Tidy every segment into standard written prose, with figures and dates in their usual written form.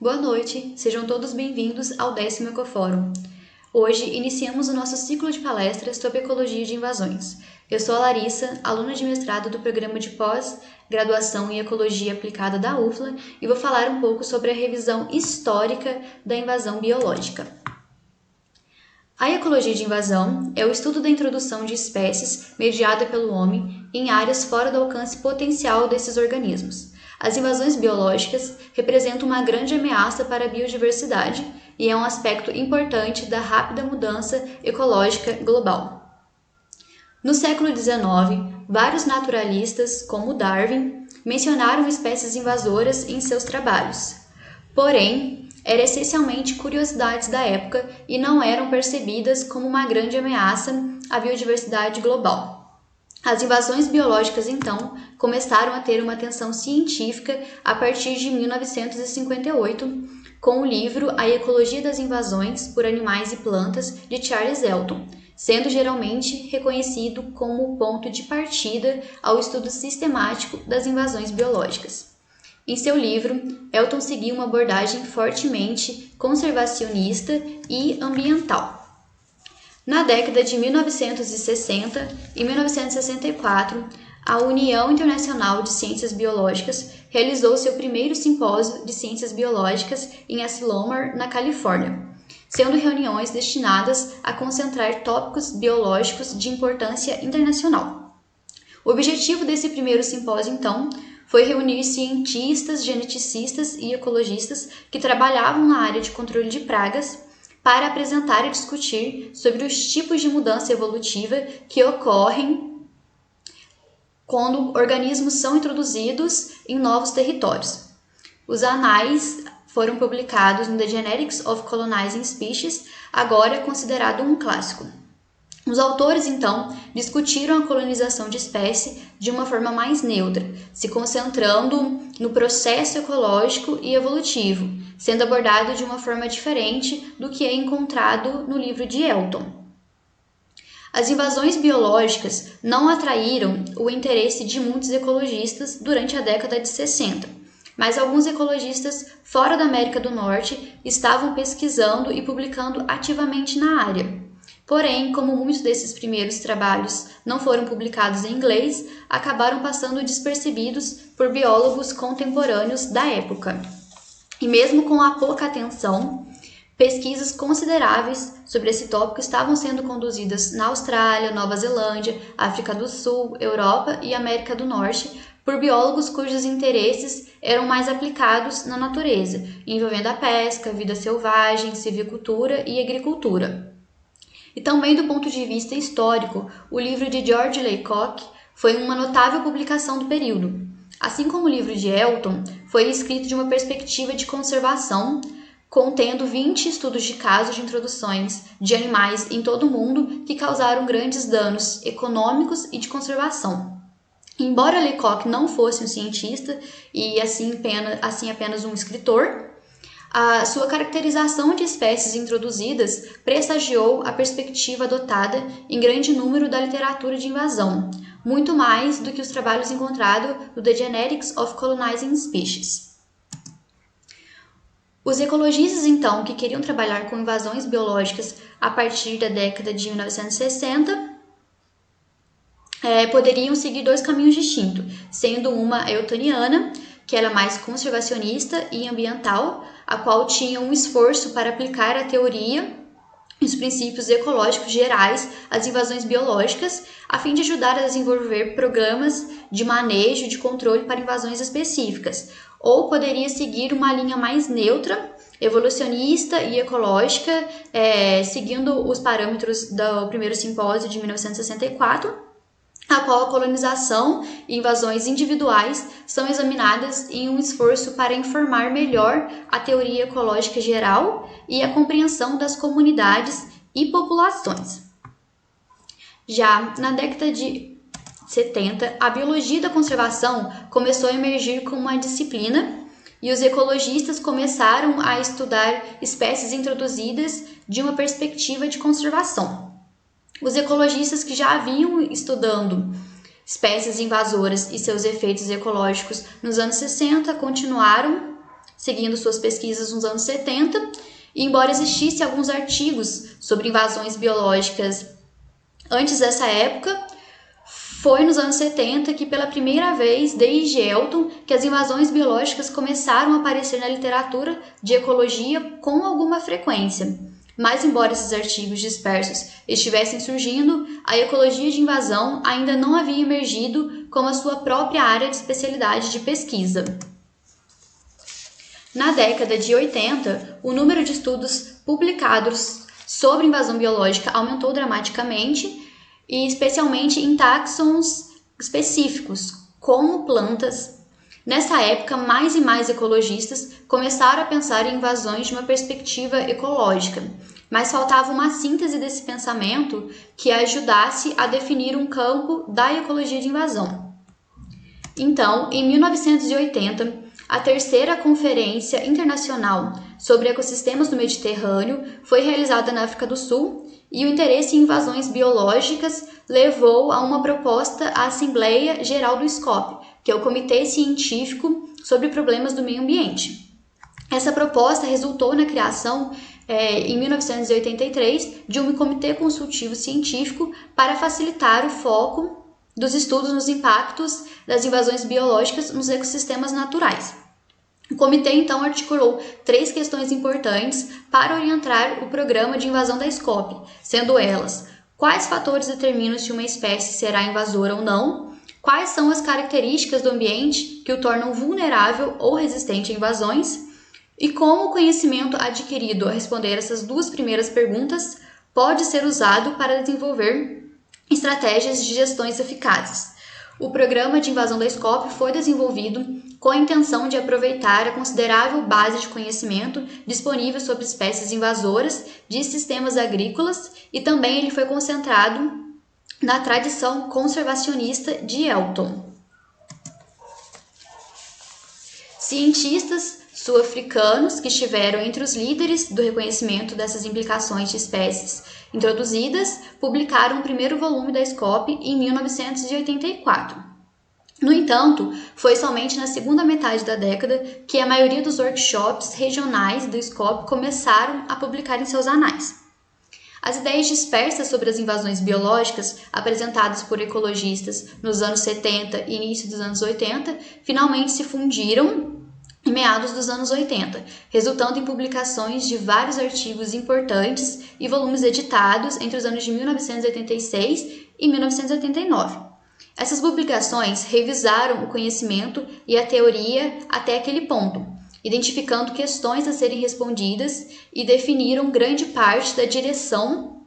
Boa noite, sejam todos bem-vindos ao 10º Ecofórum. Hoje iniciamos o nosso ciclo de palestras sobre ecologia de invasões. Eu sou a Larissa, aluna de mestrado do programa de pós-graduação em Ecologia Aplicada da UFLA e vou falar um pouco sobre a revisão histórica da invasão biológica. A ecologia de invasão é o estudo da introdução de espécies mediada pelo homem em áreas fora do alcance potencial desses organismos. As invasões biológicas representam uma grande ameaça para a biodiversidade e é um aspecto importante da rápida mudança ecológica global. No século XIX, vários naturalistas, como Darwin, mencionaram espécies invasoras em seus trabalhos. Porém, eram essencialmente curiosidades da época e não eram percebidas como uma grande ameaça à biodiversidade global. As invasões biológicas, então, começaram a ter uma atenção científica a partir de 1958, com o livro A Ecologia das Invasões por Animais e Plantas, de Charles Elton, sendo geralmente reconhecido como o ponto de partida ao estudo sistemático das invasões biológicas. Em seu livro, Elton seguiu uma abordagem fortemente conservacionista e ambiental. Na década de 1960 e 1964, a União Internacional de Ciências Biológicas realizou seu primeiro simpósio de ciências biológicas em Asilomar, na Califórnia, sendo reuniões destinadas a concentrar tópicos biológicos de importância internacional. O objetivo desse primeiro simpósio, então, foi reunir cientistas, geneticistas e ecologistas que trabalhavam na área de controle de pragas para apresentar e discutir sobre os tipos de mudança evolutiva que ocorrem quando organismos são introduzidos em novos territórios. Os anais foram publicados no The Genetics of Colonizing Species, agora considerado um clássico. Os autores, então, discutiram a colonização de espécie de uma forma mais neutra, se concentrando no processo ecológico e evolutivo, sendo abordado de uma forma diferente do que é encontrado no livro de Elton. As invasões biológicas não atraíram o interesse de muitos ecologistas durante a década de 60, mas alguns ecologistas fora da América do Norte estavam pesquisando e publicando ativamente na área. Porém, como muitos desses primeiros trabalhos não foram publicados em inglês, acabaram passando despercebidos por biólogos contemporâneos da época. E mesmo com a pouca atenção, pesquisas consideráveis sobre esse tópico estavam sendo conduzidas na Austrália, Nova Zelândia, África do Sul, Europa e América do Norte por biólogos cujos interesses eram mais aplicados na natureza, envolvendo a pesca, vida selvagem, silvicultura e agricultura. E também do ponto de vista histórico, o livro de George Laycock foi uma notável publicação do período. Assim como o livro de Elton, foi escrito de uma perspectiva de conservação, contendo 20 estudos de casos de introduções de animais em todo o mundo que causaram grandes danos econômicos e de conservação. Embora Laycock não fosse um cientista e assim apenas um escritor, a sua caracterização de espécies introduzidas pressagiou a perspectiva adotada em grande número da literatura de invasão, muito mais do que os trabalhos encontrados no The Genetics of Colonizing Species. Os ecologistas, então, que queriam trabalhar com invasões biológicas a partir da década de 1960, poderiam seguir dois caminhos distintos, sendo uma eltoniana, que era mais conservacionista e ambiental, a qual tinha um esforço para aplicar a teoria e os princípios ecológicos gerais às invasões biológicas, a fim de ajudar a desenvolver programas de manejo e de controle para invasões específicas, ou poderia seguir uma linha mais neutra, evolucionista e ecológica, seguindo os parâmetros do primeiro simpósio de 1964, a qual a colonização e invasões individuais são examinadas em um esforço para informar melhor a teoria ecológica geral e a compreensão das comunidades e populações. Já na década de 70, a biologia da conservação começou a emergir como uma disciplina e os ecologistas começaram a estudar espécies introduzidas de uma perspectiva de conservação. Os ecologistas que já vinham estudando espécies invasoras e seus efeitos ecológicos nos anos 60 continuaram seguindo suas pesquisas nos anos 70, e embora existissem alguns artigos sobre invasões biológicas antes dessa época, foi nos anos 70 que, pela primeira vez desde Elton, que as invasões biológicas começaram a aparecer na literatura de ecologia com alguma frequência. Mas, embora esses artigos dispersos estivessem surgindo, a ecologia de invasão ainda não havia emergido como a sua própria área de especialidade de pesquisa. Na década de 80, o número de estudos publicados sobre invasão biológica aumentou dramaticamente, e especialmente em táxons específicos, como plantas. Nessa época, mais e mais ecologistas começaram a pensar em invasões de uma perspectiva ecológica, mas faltava uma síntese desse pensamento que ajudasse a definir um campo da ecologia de invasão. Então, em 1980, a terceira Conferência Internacional sobre Ecossistemas do Mediterrâneo foi realizada na África do Sul, e o interesse em invasões biológicas levou a uma proposta à Assembleia Geral do SCOP, que é o Comitê Científico sobre Problemas do Meio Ambiente. Essa proposta resultou na criação, em 1983, de um comitê consultivo científico para facilitar o foco dos estudos nos impactos das invasões biológicas nos ecossistemas naturais. O comitê, então, articulou 3 questões importantes para orientar o programa de invasão da SCOP, sendo elas: quais fatores determinam se uma espécie será invasora ou não, quais são as características do ambiente que o tornam vulnerável ou resistente a invasões, e como o conhecimento adquirido a responder essas 2 primeiras perguntas pode ser usado para desenvolver estratégias de gestões eficazes. O programa de invasão da SCOP foi desenvolvido com a intenção de aproveitar a considerável base de conhecimento disponível sobre espécies invasoras de sistemas agrícolas, e também ele foi concentrado na tradição conservacionista de Elton. Cientistas sul-africanos que estiveram entre os líderes do reconhecimento dessas implicações de espécies introduzidas publicaram o primeiro volume da SCOP em 1984. No entanto, foi somente na segunda metade da década que a maioria dos workshops regionais do SCOP começaram a publicar em seus anais. As ideias dispersas sobre as invasões biológicas apresentadas por ecologistas nos anos 70 e início dos anos 80 finalmente se fundiram em meados dos anos 80, resultando em publicações de vários artigos importantes e volumes editados entre os anos de 1986 e 1989. Essas publicações revisaram o conhecimento e a teoria até aquele ponto, identificando questões a serem respondidas, e definiram grande parte da direção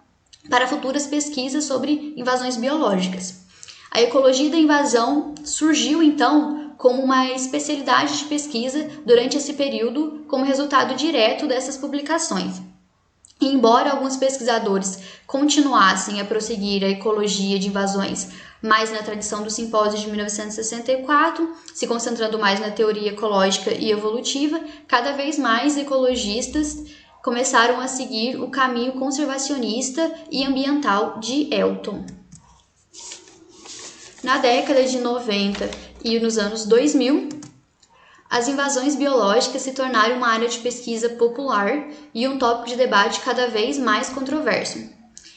para futuras pesquisas sobre invasões biológicas. A ecologia da invasão surgiu, então, como uma especialidade de pesquisa durante esse período, como resultado direto dessas publicações. E embora alguns pesquisadores continuassem a prosseguir a ecologia de invasões mais na tradição do simpósio de 1964, se concentrando mais na teoria ecológica e evolutiva, cada vez mais ecologistas começaram a seguir o caminho conservacionista e ambiental de Elton. Na década de 90 e nos anos 2000, as invasões biológicas se tornaram uma área de pesquisa popular e um tópico de debate cada vez mais controverso.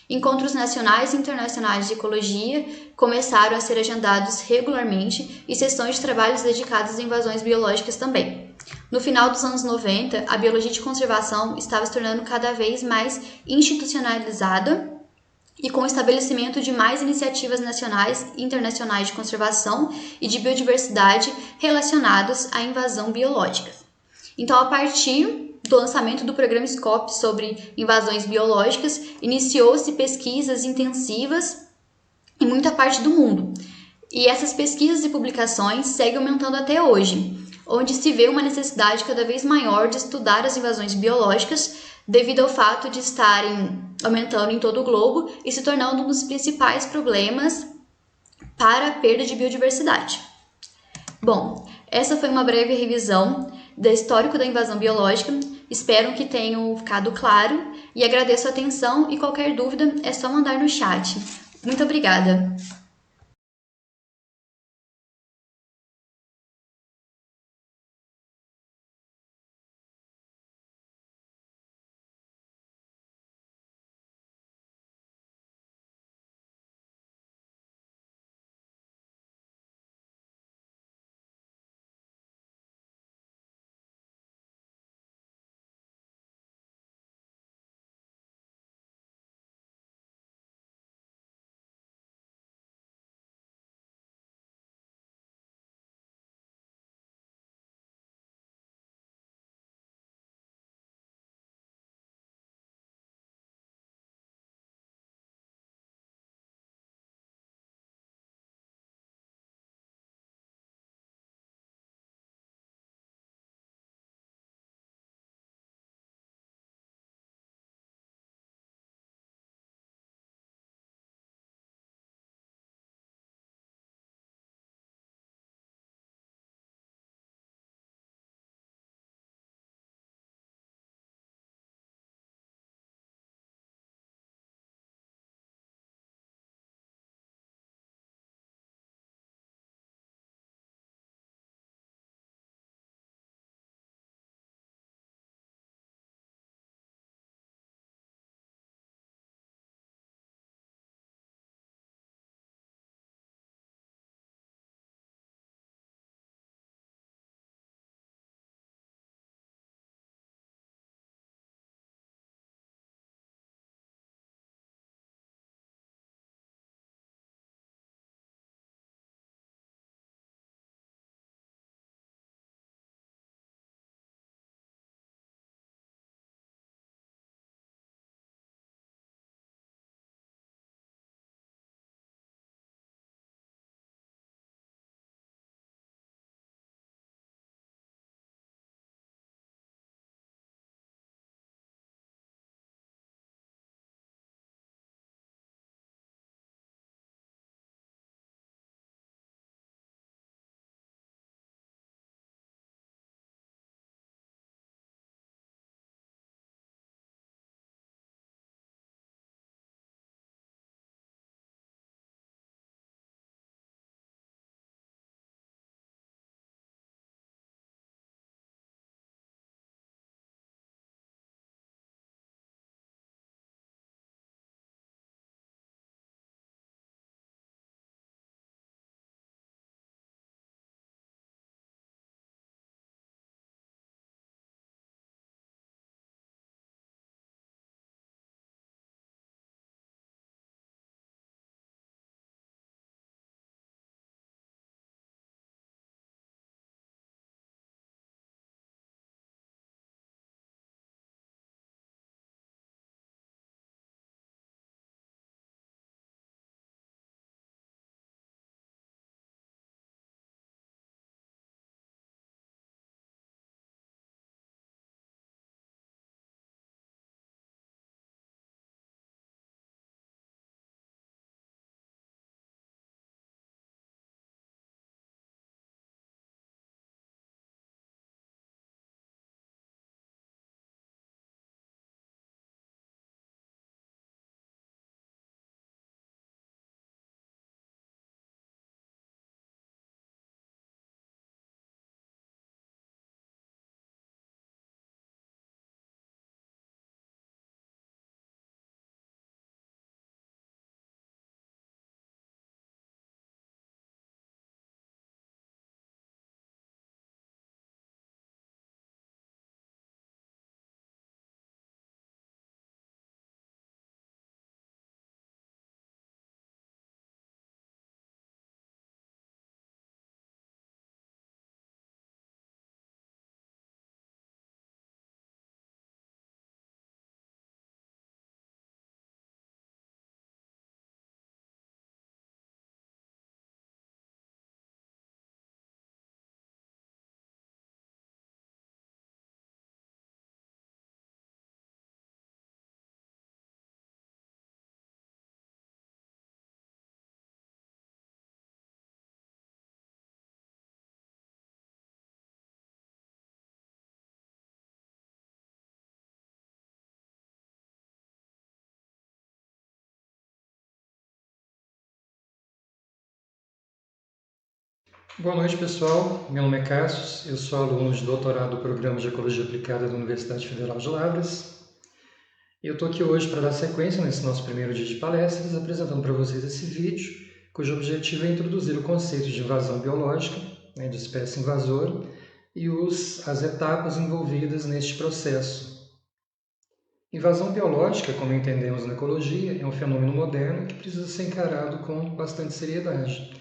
Encontros nacionais e internacionais de ecologia começaram a ser agendados regularmente, e sessões de trabalhos dedicadas a invasões biológicas também. No final dos anos 90, a biologia de conservação estava se tornando cada vez mais institucionalizada, e com o estabelecimento de mais iniciativas nacionais e internacionais de conservação e de biodiversidade relacionadas à invasão biológica. Então, a partir do lançamento do programa SCOP sobre invasões biológicas, iniciou-se pesquisas intensivas em muita parte do mundo. E essas pesquisas e publicações seguem aumentando até hoje, onde se vê uma necessidade cada vez maior de estudar as invasões biológicas, devido ao fato de estarem aumentando em todo o globo e se tornando um dos principais problemas para a perda de biodiversidade. Bom, essa foi uma breve revisão do histórico da invasão biológica. Espero que tenham ficado claro e agradeço a atenção, e qualquer dúvida é só mandar no chat. Muito obrigada! Boa noite, pessoal. Meu nome é Cassius, eu sou aluno de doutorado do Programa de Ecologia Aplicada da Universidade Federal de Lavras. E eu estou aqui hoje para dar sequência nesse nosso primeiro dia de palestras, apresentando para vocês esse vídeo, cujo objetivo é introduzir o conceito de invasão biológica, de espécie invasora, e as etapas envolvidas neste processo. Invasão biológica, como entendemos na ecologia, é um fenômeno moderno que precisa ser encarado com bastante seriedade.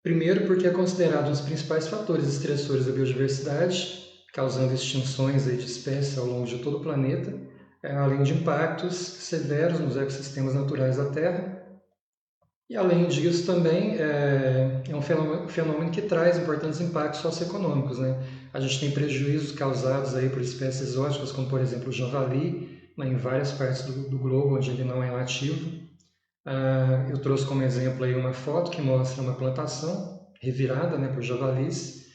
Primeiro, porque é considerado um dos principais fatores estressores da biodiversidade, causando extinções de espécies ao longo de todo o planeta, além de impactos severos nos ecossistemas naturais da Terra. E, além disso, também é um fenômeno que traz importantes impactos socioeconômicos. A gente tem prejuízos causados por espécies exóticas, como, por exemplo, o javali, em várias partes do globo onde ele não é nativo. Eu trouxe como exemplo aí uma foto que mostra uma plantação revirada por javalis.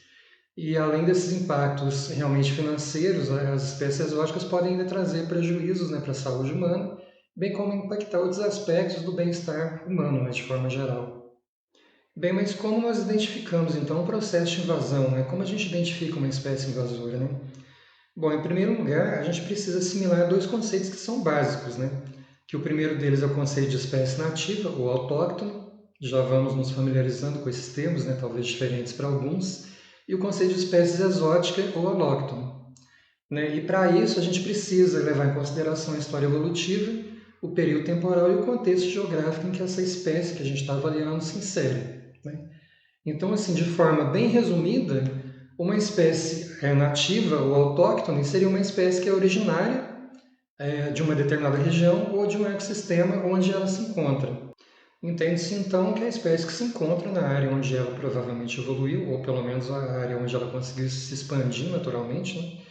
E além desses impactos realmente financeiros, as espécies exóticas podem ainda trazer prejuízos para a saúde humana, bem como impactar outros aspectos do bem-estar humano, de forma geral. Bem, mas como nós identificamos então o processo de invasão? Como a gente identifica uma espécie invasora? Bom, em primeiro lugar, a gente precisa assimilar dois conceitos que são básicos, que o primeiro deles é o conceito de espécie nativa ou autóctone. Já vamos nos familiarizando com esses termos, talvez diferentes para alguns, e o conceito de espécie exótica ou alóctone. E para isso a gente precisa levar em consideração a história evolutiva, o período temporal e o contexto geográfico em que essa espécie que a gente está avaliando se insere. Então, assim, de forma bem resumida, uma espécie nativa ou autóctone seria uma espécie que é originária de uma determinada região ou de um ecossistema onde ela se encontra. Entende-se então que a espécie que se encontra na área onde ela provavelmente evoluiu, ou pelo menos a área onde ela conseguiu se expandir naturalmente,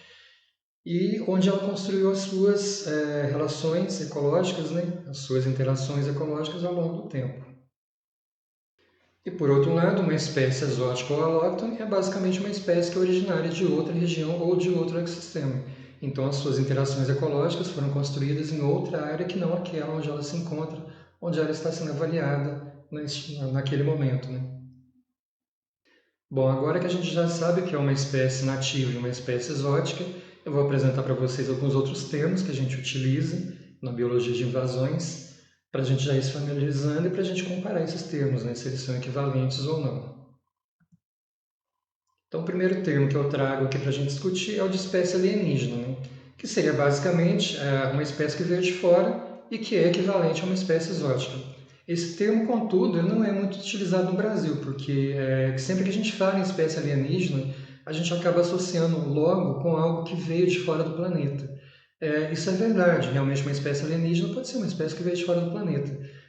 e onde ela construiu as suas relações ecológicas, as suas interações ecológicas ao longo do tempo. E por outro lado, uma espécie exótica ou alóctone é basicamente uma espécie que é originária de outra região ou de outro ecossistema. Então, as suas interações ecológicas foram construídas em outra área que não aquela onde ela se encontra, onde ela está sendo avaliada naquele momento. Bom, agora que a gente já sabe o que é uma espécie nativa e uma espécie exótica, eu vou apresentar para vocês alguns outros termos que a gente utiliza na biologia de invasões, para a gente já ir se familiarizando e para a gente comparar esses termos, se eles são equivalentes ou não. Então, o primeiro termo que eu trago aqui para a gente discutir é o de espécie alienígena, que seria basicamente uma espécie que veio de fora e que é equivalente a uma espécie exótica. Esse termo, contudo, ele não é muito utilizado no Brasil, porque sempre que a gente fala em espécie alienígena, a gente acaba associando logo com algo que veio de fora do planeta. Isso é verdade, realmente uma espécie alienígena pode ser uma espécie que veio de fora do planeta,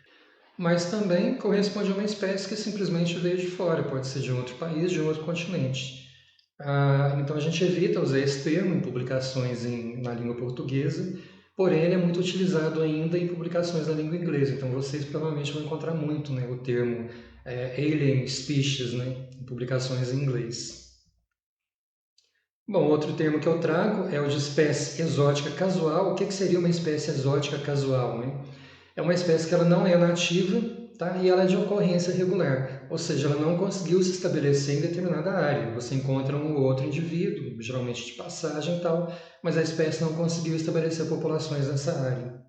mas também corresponde a uma espécie que simplesmente veio de fora, pode ser de um outro país, de um outro continente. Então a gente evita usar esse termo em publicações na língua portuguesa, porém ele é muito utilizado ainda em publicações na língua inglesa, então vocês provavelmente vão encontrar muito o termo alien species em publicações em inglês. Bom, outro termo que eu trago é o de espécie exótica casual. O que seria uma espécie exótica casual? É uma espécie que ela não é nativa, tá? E ela é de ocorrência regular, ou seja, ela não conseguiu se estabelecer em determinada área. Você encontra um ou outro indivíduo, geralmente de passagem e tal, mas a espécie não conseguiu estabelecer populações nessa área.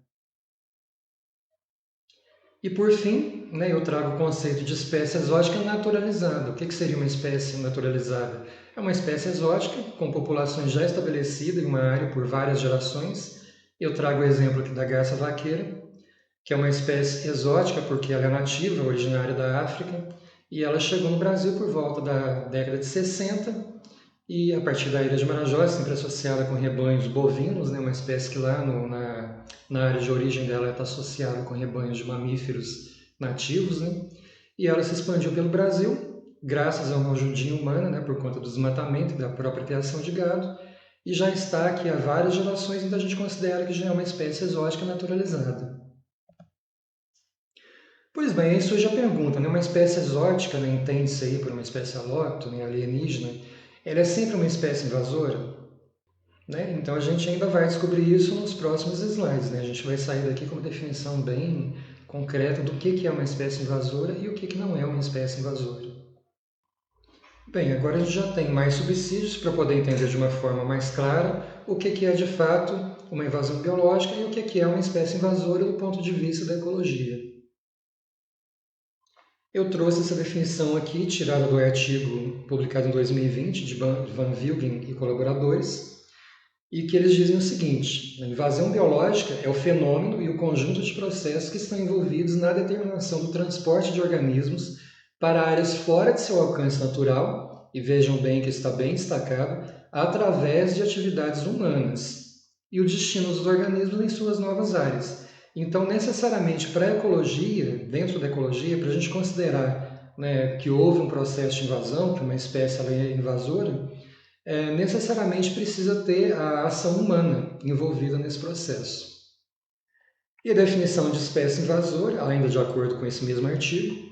E por fim, eu trago o conceito de espécie exótica naturalizada. O que seria uma espécie naturalizada? É uma espécie exótica com populações já estabelecidas em uma área por várias gerações. Eu trago o exemplo aqui da garça vaqueira, que é uma espécie exótica porque ela é nativa, originária da África, e ela chegou no Brasil por volta da década de 60, e a partir da Ilha de Marajó, sempre associada com rebanhos bovinos, uma espécie que lá na área de origem dela está associada com rebanhos de mamíferos nativos, e ela se expandiu pelo Brasil, graças a uma ajudinha humana, por conta do desmatamento e da própria criação de gado, e já está aqui há várias gerações, então a gente considera que já é uma espécie exótica naturalizada. Pois bem, aí surge a pergunta, uma espécie exótica, entende-se aí por uma espécie alóctone, alienígena, ela é sempre uma espécie invasora? Então a gente ainda vai descobrir isso nos próximos slides. A gente vai sair daqui com uma definição bem concreta do que é uma espécie invasora e o que não é uma espécie invasora. Bem, agora a gente já tem mais subsídios para poder entender de uma forma mais clara o que é de fato uma invasão biológica e o que é uma espécie invasora do ponto de vista da ecologia. Eu trouxe essa definição aqui, tirada do artigo publicado em 2020, de Van Vilgen e colaboradores, e que eles dizem o seguinte: a invasão biológica é o fenômeno e o conjunto de processos que estão envolvidos na determinação do transporte de organismos para áreas fora de seu alcance natural, e vejam bem que está bem destacado, através de atividades humanas, e o destino dos organismos em suas novas áreas. Então, necessariamente, para a ecologia, dentro da ecologia, para a gente considerar, né, que houve um processo de invasão, que uma espécie ela é invasora, necessariamente precisa ter a ação humana envolvida nesse processo. E a definição de espécie invasora, ainda de acordo com esse mesmo artigo,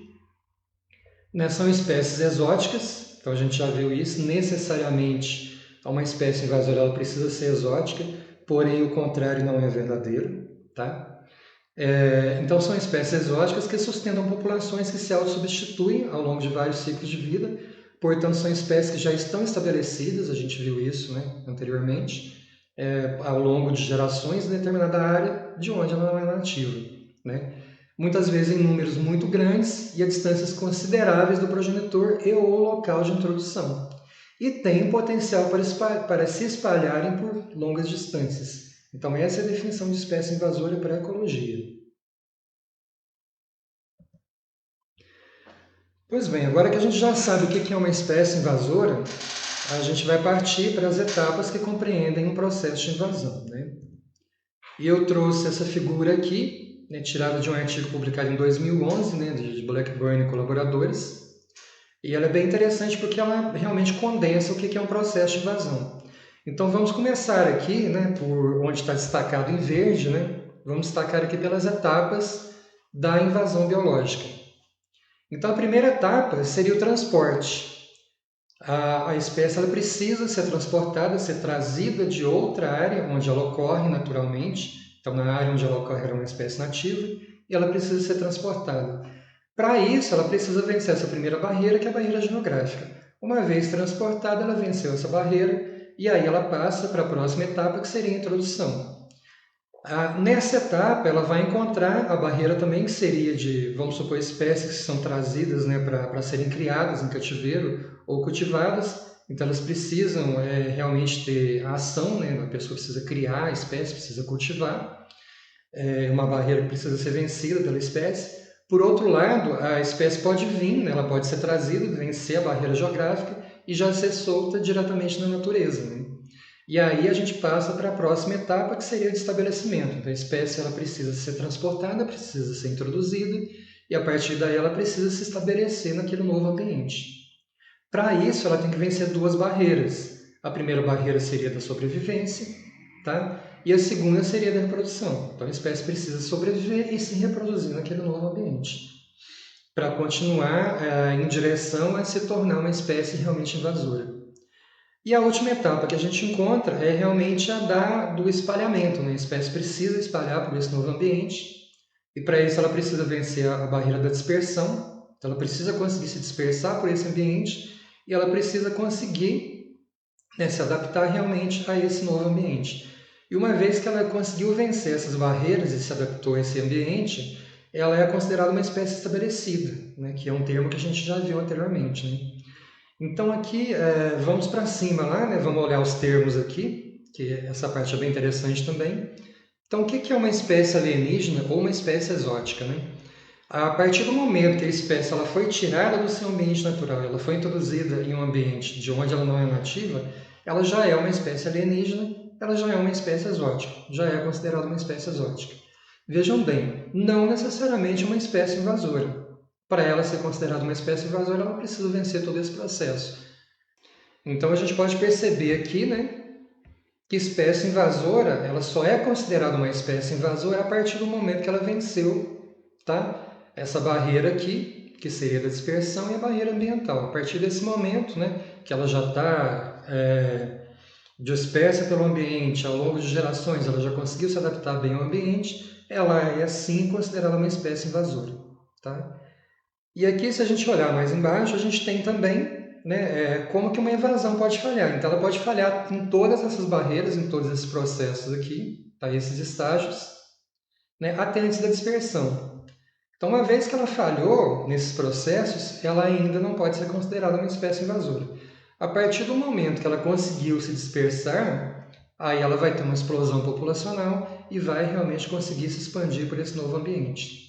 né, são espécies exóticas, então a gente já viu isso, necessariamente uma espécie invasora ela precisa ser exótica, porém o contrário não é verdadeiro, tá? Então são espécies exóticas que sustentam populações que se autossubstituem ao longo de vários ciclos de vida, portanto são espécies que já estão estabelecidas, a gente viu isso, né, anteriormente, ao longo de gerações em determinada área de onde ela não é nativa, né? Muitas vezes em números muito grandes e a distâncias consideráveis do progenitor e ou local de introdução. E tem potencial para se espalharem por longas distâncias. Então essa é a definição de espécie invasora para a ecologia. Pois bem, agora que a gente já sabe o que é uma espécie invasora, a gente vai partir para as etapas que compreendem um processo de invasão, né? E eu trouxe essa figura aqui, né, tirada de um artigo publicado em 2011, né, de Blackburn e colaboradores, e ela é bem interessante porque ela realmente condensa o que é um processo de invasão. Então vamos começar aqui, né, por onde está destacado em verde, né? Vamos destacar aqui pelas etapas da invasão biológica. Então a primeira etapa seria o transporte. A espécie ela precisa ser transportada, ser trazida de outra área onde ela ocorre naturalmente. Então, na área onde ela ocorre, ela é uma espécie nativa, e ela precisa ser transportada. Para isso, ela precisa vencer essa primeira barreira, que é a barreira geográfica. Uma vez transportada, ela venceu essa barreira, e aí ela passa para a próxima etapa, que seria a introdução. Nessa etapa, ela vai encontrar a barreira também, que seria de, vamos supor, espécies que são trazidas, né, para serem criadas em cativeiro ou cultivadas. Então, elas precisam realmente ter a ação, né, a pessoa precisa criar a espécie, precisa cultivar. Uma barreira que precisa ser vencida pela espécie. Por outro lado, a espécie pode vir, né, ela pode ser trazida, vencer a barreira geográfica e já ser solta diretamente na natureza, né? E aí a gente passa para a próxima etapa, que seria de estabelecimento. Então, a espécie ela precisa ser transportada, precisa ser introduzida, e a partir daí ela precisa se estabelecer naquele novo ambiente. Para isso, ela tem que vencer duas barreiras. A primeira barreira seria da sobrevivência, tá? E a segunda seria da reprodução. Então, a espécie precisa sobreviver e se reproduzir naquele novo ambiente, para continuar em direção a se tornar uma espécie realmente invasora. E a última etapa que a gente encontra é realmente a do espalhamento, né? A espécie precisa espalhar por esse novo ambiente, e para isso ela precisa vencer a barreira da dispersão, então ela precisa conseguir se dispersar por esse ambiente, e ela precisa conseguir, né, se adaptar realmente a esse novo ambiente. E uma vez que ela conseguiu vencer essas barreiras e se adaptou a esse ambiente, ela é considerada uma espécie estabelecida, né? Que é um termo que a gente já viu anteriormente, né? Então aqui vamos para cima lá, né? Vamos olhar os termos aqui, que essa parte é bem interessante também. Então o que é uma espécie alienígena ou uma espécie exótica, né? A partir do momento que a espécie ela foi tirada do seu ambiente natural, ela foi introduzida em um ambiente de onde ela não é nativa, ela já é uma espécie alienígena, ela já é uma espécie exótica, já é considerada uma espécie exótica. Vejam bem, não necessariamente uma espécie invasora. Para ela ser considerada uma espécie invasora, ela precisa vencer todo esse processo. Então a gente pode perceber aqui, né, que espécie invasora, ela só é considerada uma espécie invasora a partir do momento que ela venceu, tá? Essa barreira aqui, que seria da dispersão, e a barreira ambiental. A partir desse momento, né, que ela já está dispersa pelo ambiente ao longo de gerações, ela já conseguiu se adaptar bem ao ambiente, ela é assim considerada uma espécie invasora, tá? E aqui, se a gente olhar mais embaixo, a gente tem também né, como que uma invasão pode falhar. Então, ela pode falhar em todas essas barreiras, em todos esses processos aqui, tá? Esses estágios, né, até antes da dispersão. Então, uma vez que ela falhou nesses processos, ela ainda não pode ser considerada uma espécie invasora. A partir do momento que ela conseguiu se dispersar, aí ela vai ter uma explosão populacional e vai realmente conseguir se expandir por esse novo ambiente.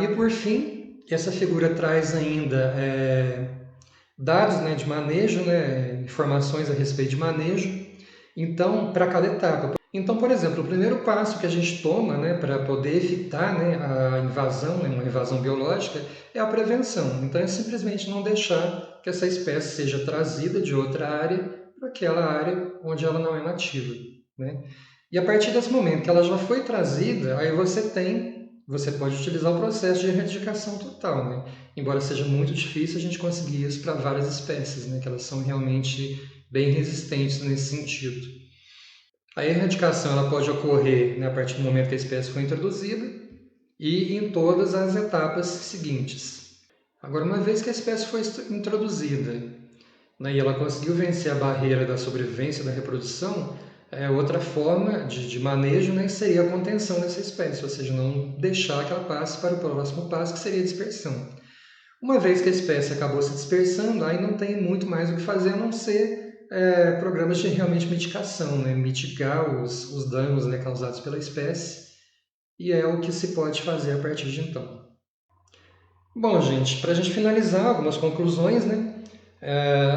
E por fim, essa figura traz ainda dados, né, de manejo, né, informações a respeito de manejo, então, para cada etapa. Então, por exemplo, o primeiro passo que a gente toma, né, para poder evitar, né, a invasão, né, uma invasão biológica, é a prevenção. Então, é simplesmente não deixar que essa espécie seja trazida de outra área para aquela área onde ela não é nativa, né? E a partir desse momento que ela já foi trazida, aí você pode utilizar o processo de erradicação total, né? Embora seja muito difícil a gente conseguir isso para várias espécies, né? Que elas são realmente bem resistentes nesse sentido. A erradicação ela pode ocorrer, né, a partir do momento que a espécie foi introduzida e em todas as etapas seguintes. Agora, uma vez que a espécie foi introduzida, né, e ela conseguiu vencer a barreira da sobrevivência e da reprodução, outra forma de manejo, né, seria a contenção dessa espécie, ou seja, não deixar que ela passe para o próximo passo, que seria a dispersão. Uma vez que a espécie acabou se dispersando, aí não tem muito mais o que fazer a não ser programas de realmente mitigação, né? Mitigar os danos, né, causados pela espécie, e é o que se pode fazer a partir de então. Bom, gente, para a gente finalizar algumas conclusões, né?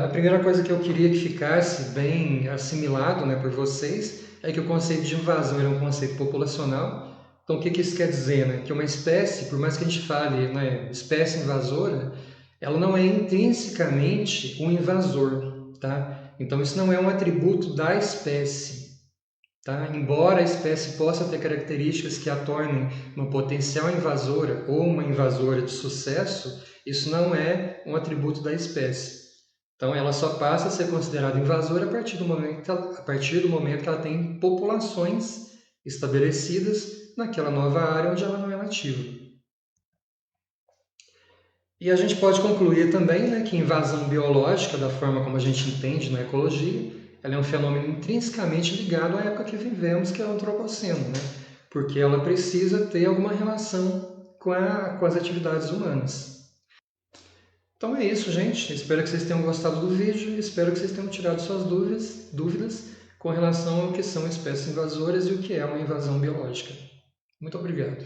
A primeira coisa que eu queria que ficasse bem assimilado, né, por vocês é que o conceito de invasão é um conceito populacional. Então, o que isso quer dizer? Né? Que uma espécie, por mais que a gente fale, né, espécie invasora, ela não é intrinsecamente um invasor. Tá? Então, isso não é um atributo da espécie. Tá? Embora a espécie possa ter características que a tornem uma potencial invasora ou uma invasora de sucesso, isso não é um atributo da espécie. Então, ela só passa a ser considerada invasora a partir do momento que ela tem populações estabelecidas naquela nova área onde ela não é nativa. E a gente pode concluir também, né, que invasão biológica, da forma como a gente entende na ecologia, ela é um fenômeno intrinsecamente ligado à época que vivemos, que é o antropoceno, né? Porque ela precisa ter alguma relação com as atividades humanas. Então é isso, gente. Espero que vocês tenham gostado do vídeo e espero que vocês tenham tirado suas dúvidas com relação ao que são espécies invasoras e o que é uma invasão biológica. Muito obrigado.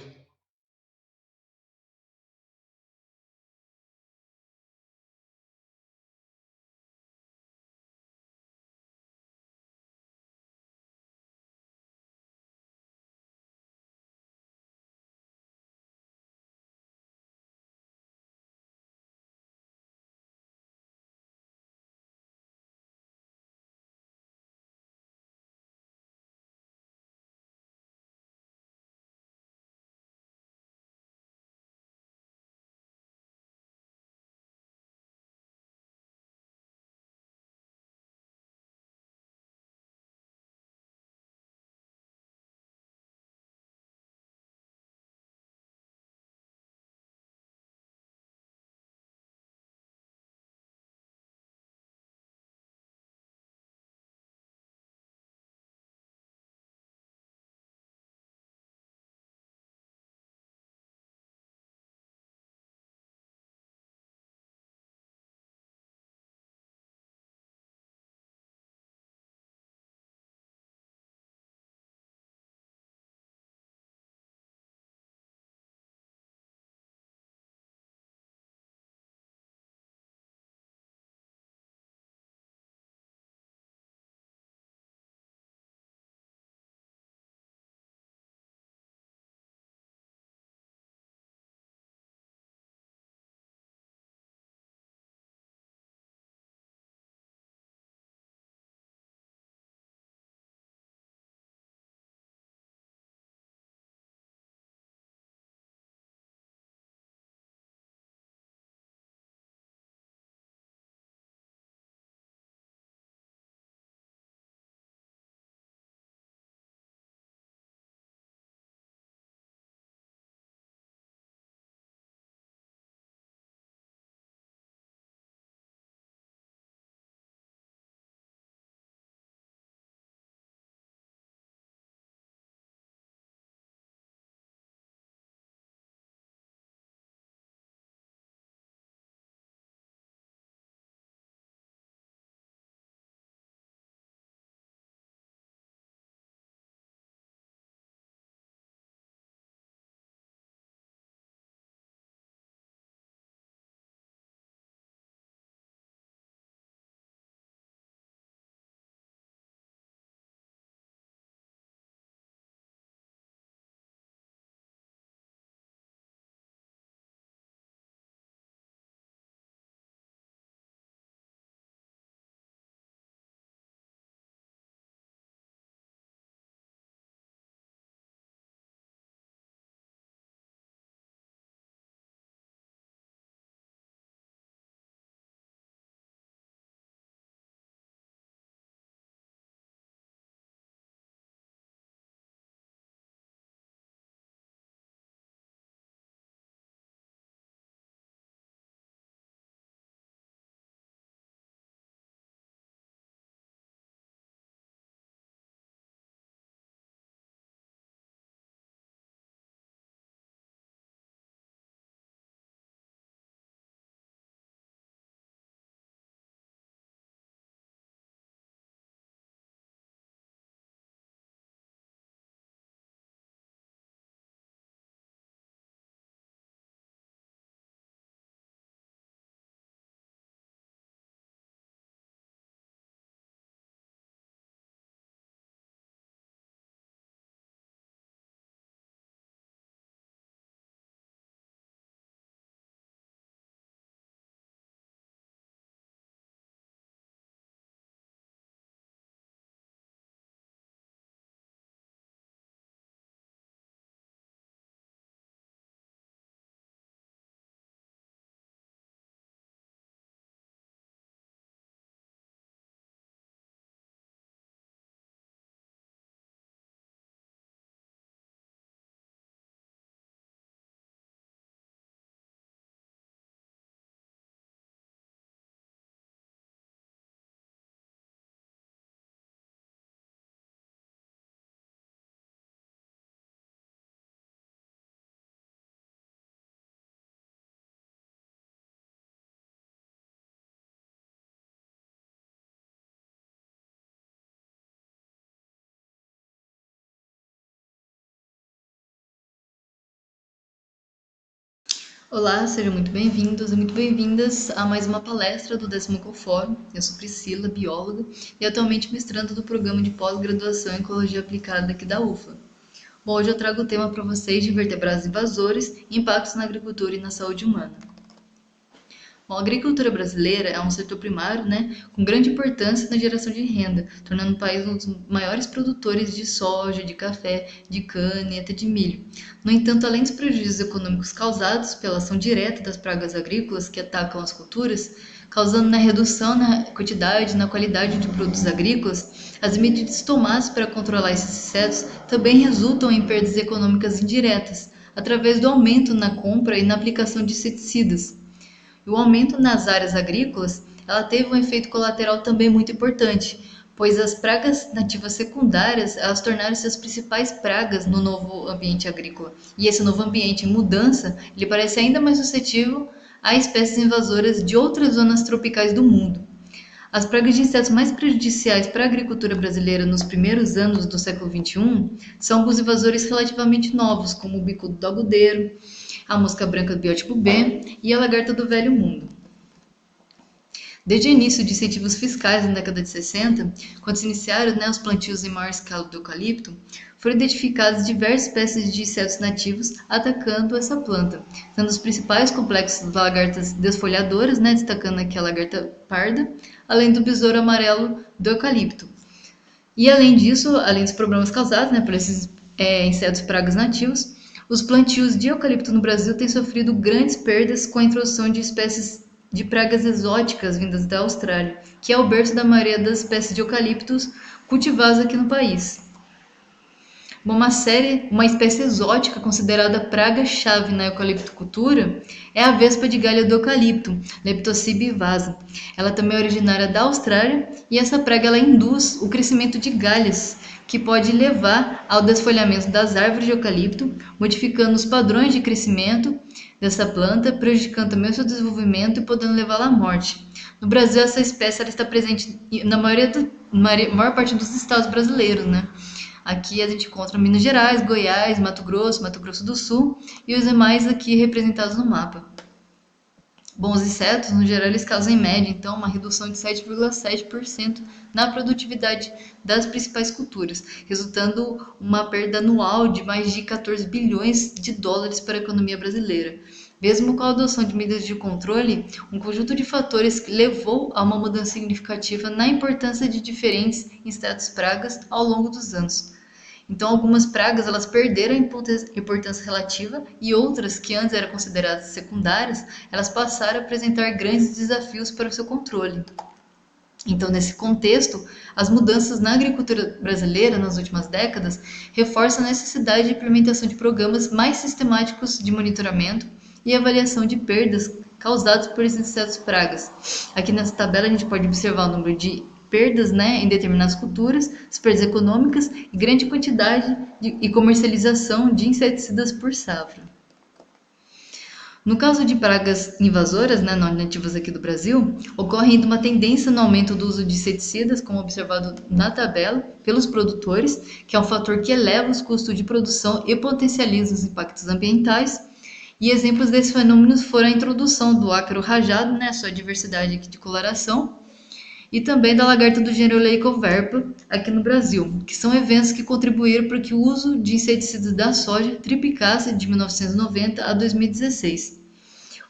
Olá, sejam muito bem-vindos e muito bem-vindas a mais uma palestra do 10º Ecofórum. Eu sou Priscila, bióloga e atualmente mestranda do programa de pós-graduação em Ecologia Aplicada aqui da UFLA. Bom, hoje eu trago o tema para vocês de vertebrados invasores, impactos na agricultura e na saúde humana. Bom, a agricultura brasileira é um setor primário, com grande importância na geração de renda, tornando o país um dos maiores produtores de soja, de café, de cana e até de milho. No entanto, além dos prejuízos econômicos causados pela ação direta das pragas agrícolas que atacam as culturas, causando redução na quantidade e na qualidade de produtos agrícolas, as medidas tomadas para controlar esses insetos também resultam em perdas econômicas indiretas, através do aumento na compra e na aplicação de inseticidas. O aumento nas áreas agrícolas, ela teve um efeito colateral também muito importante, pois as pragas nativas secundárias, elas tornaram-se as principais pragas no novo ambiente agrícola. E esse novo ambiente em mudança, ele parece ainda mais suscetível a espécies invasoras de outras zonas tropicais do mundo. As pragas de insetos mais prejudiciais para a agricultura brasileira nos primeiros anos do século XXI são alguns invasores relativamente novos, como o bicudo do agudeiro, a mosca branca do biótipo B e a lagarta do velho mundo. Desde o início de incentivos fiscais na década de 60, quando se iniciaram os plantios em maior escala do eucalipto, foram identificadas diversas espécies de insetos nativos atacando essa planta, sendo os principais complexos das lagartas desfolhadoras, destacando aqui a lagarta parda, além do besouro amarelo do eucalipto. E além disso, além dos problemas causados por esses insetos pragas nativos, os plantios de eucalipto no Brasil têm sofrido grandes perdas com a introdução de espécies de pragas exóticas vindas da Austrália, que é o berço da maioria das espécies de eucaliptos cultivadas aqui no país. Uma espécie exótica considerada praga-chave na eucaliptocultura é a vespa de galho do eucalipto, Leptocybia ivasa. Ela também é originária da Austrália e essa praga ela induz o crescimento de galhas, que pode levar ao desfolhamento das árvores de eucalipto, modificando os padrões de crescimento dessa planta, prejudicando também o seu desenvolvimento e podendo levá-la à morte. No Brasil, essa espécie ela está presente na maior parte dos estados brasileiros, Aqui a gente encontra Minas Gerais, Goiás, Mato Grosso do Sul e os demais aqui representados no mapa. Bom, os insetos, no geral, eles causam em média, então, uma redução de 7,7% na produtividade das principais culturas, resultando uma perda anual de mais de 14 bilhões de dólares para a economia brasileira. Mesmo com a adoção de medidas de controle, um conjunto de fatores levou a uma mudança significativa na importância de diferentes insetos pragas ao longo dos anos. Então, algumas pragas elas perderam a importância relativa e outras que antes eram consideradas secundárias, elas passaram a apresentar grandes desafios para o seu controle. Então, nesse contexto, as mudanças na agricultura brasileira nas últimas décadas reforçam a necessidade de implementação de programas mais sistemáticos de monitoramento e avaliação de perdas causadas por esses insetos pragas. Aqui nessa tabela a gente pode observar o número de perdas em determinadas culturas, as perdas econômicas e grande quantidade e comercialização de inseticidas por safra. No caso de pragas invasoras, não nativas aqui do Brasil, ocorre ainda uma tendência no aumento do uso de inseticidas, como observado na tabela, pelos produtores, que é um fator que eleva os custos de produção e potencializa os impactos ambientais. E exemplos desses fenômenos foram a introdução do ácaro rajado, sua diversidade aqui de coloração, e também da lagarta do gênero Leicoverpa aqui no Brasil, que são eventos que contribuíram para que o uso de inseticidas da soja triplicasse de 1990 a 2016.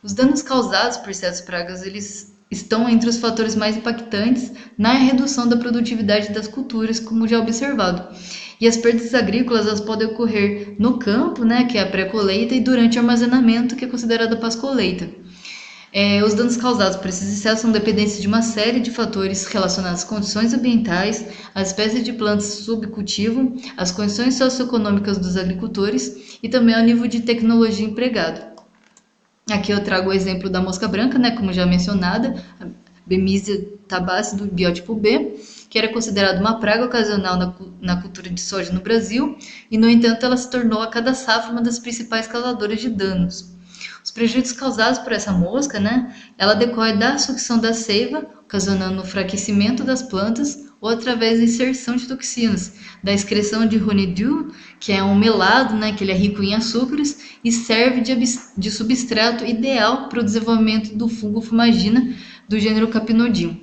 Os danos causados por insetos pragas eles estão entre os fatores mais impactantes na redução da produtividade das culturas, como já observado. E as perdas agrícolas elas podem ocorrer no campo, que é a pré-colheita, e durante o armazenamento, que é considerada a pós-colheita. Os danos causados por esses insetos são dependentes de uma série de fatores relacionados às condições ambientais, às espécies de plantas subcultivo, às condições socioeconômicas dos agricultores e também ao nível de tecnologia empregado. Aqui eu trago o exemplo da mosca branca, como já mencionada, a Bemisia tabaci do biótipo B, que era considerada uma praga ocasional na cultura de soja no Brasil, e no entanto ela se tornou a cada safra uma das principais causadoras de danos. Os prejuízos causados por essa mosca, ela decorre da sucção da seiva, ocasionando o enfraquecimento das plantas, ou através da inserção de toxinas, da excreção de honeydew, que é um melado, né, que ele é rico em açúcares e serve de substrato ideal para o desenvolvimento do fungo fumagina do gênero Capnodium,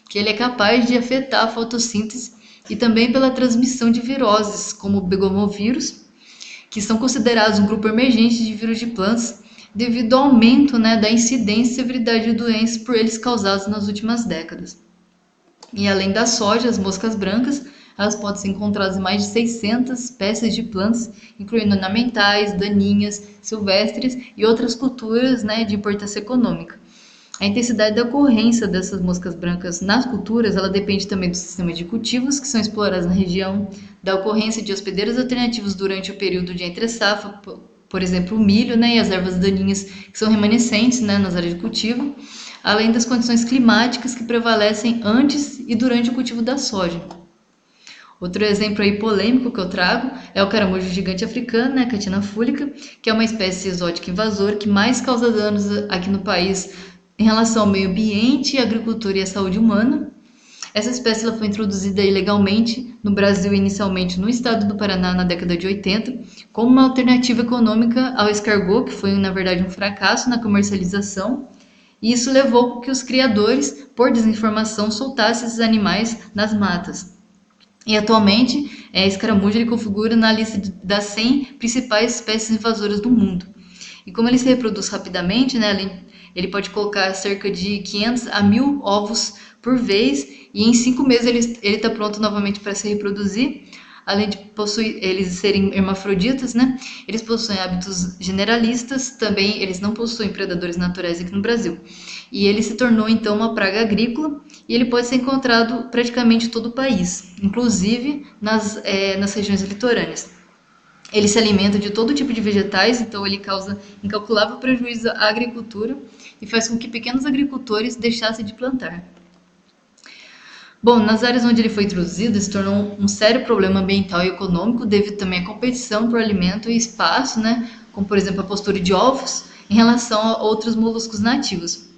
que ele é capaz de afetar a fotossíntese e também pela transmissão de viroses, como o begomovírus, que são considerados um grupo emergente de vírus de plantas devido ao aumento, né, da incidência e severidade de doenças por eles causadas nas últimas décadas. E além da soja, as moscas brancas, elas podem ser encontradas em mais de 600 espécies de plantas, incluindo ornamentais, daninhas, silvestres e outras culturas, né, de importância econômica. A intensidade da ocorrência dessas moscas brancas nas culturas, ela depende também do sistema de cultivos que são explorados na região, da ocorrência de hospedeiros alternativos durante o período de entre-safra, por exemplo, o milho, né, e as ervas daninhas que são remanescentes, né, nas áreas de cultivo, além das condições climáticas que prevalecem antes e durante o cultivo da soja. Outro exemplo aí polêmico que eu trago é o caramujo gigante africano, né, Catina fúlica, que é uma espécie exótica invasora que mais causa danos aqui no país em relação ao meio ambiente, agricultura e à saúde humana. Essa espécie ela foi introduzida ilegalmente no Brasil, inicialmente no estado do Paraná na década de 80, como uma alternativa econômica ao escargot, que foi, na verdade, um fracasso na comercialização. E isso levou a que os criadores, por desinformação, soltassem esses animais nas matas. E atualmente, esse caramujo ele configura na lista das 100 principais espécies invasoras do mundo. E como ele se reproduz rapidamente, né, ele pode colocar cerca de 500 a 1.000 ovos por vez, e em 5 meses ele está pronto novamente para se reproduzir. Além de eles serem hermafroditas, né, eles possuem hábitos generalistas, também eles não possuem predadores naturais aqui no Brasil. E ele se tornou então uma praga agrícola, e ele pode ser encontrado praticamente em todo o país, inclusive nas regiões litorâneas. Ele se alimenta de todo tipo de vegetais, então ele causa incalculável prejuízo à agricultura e faz com que pequenos agricultores deixassem de plantar. Bom, nas áreas onde ele foi introduzido, se tornou um sério problema ambiental e econômico devido também à competição por alimento e espaço, né, como por exemplo a postura de ovos em relação a outros moluscos nativos.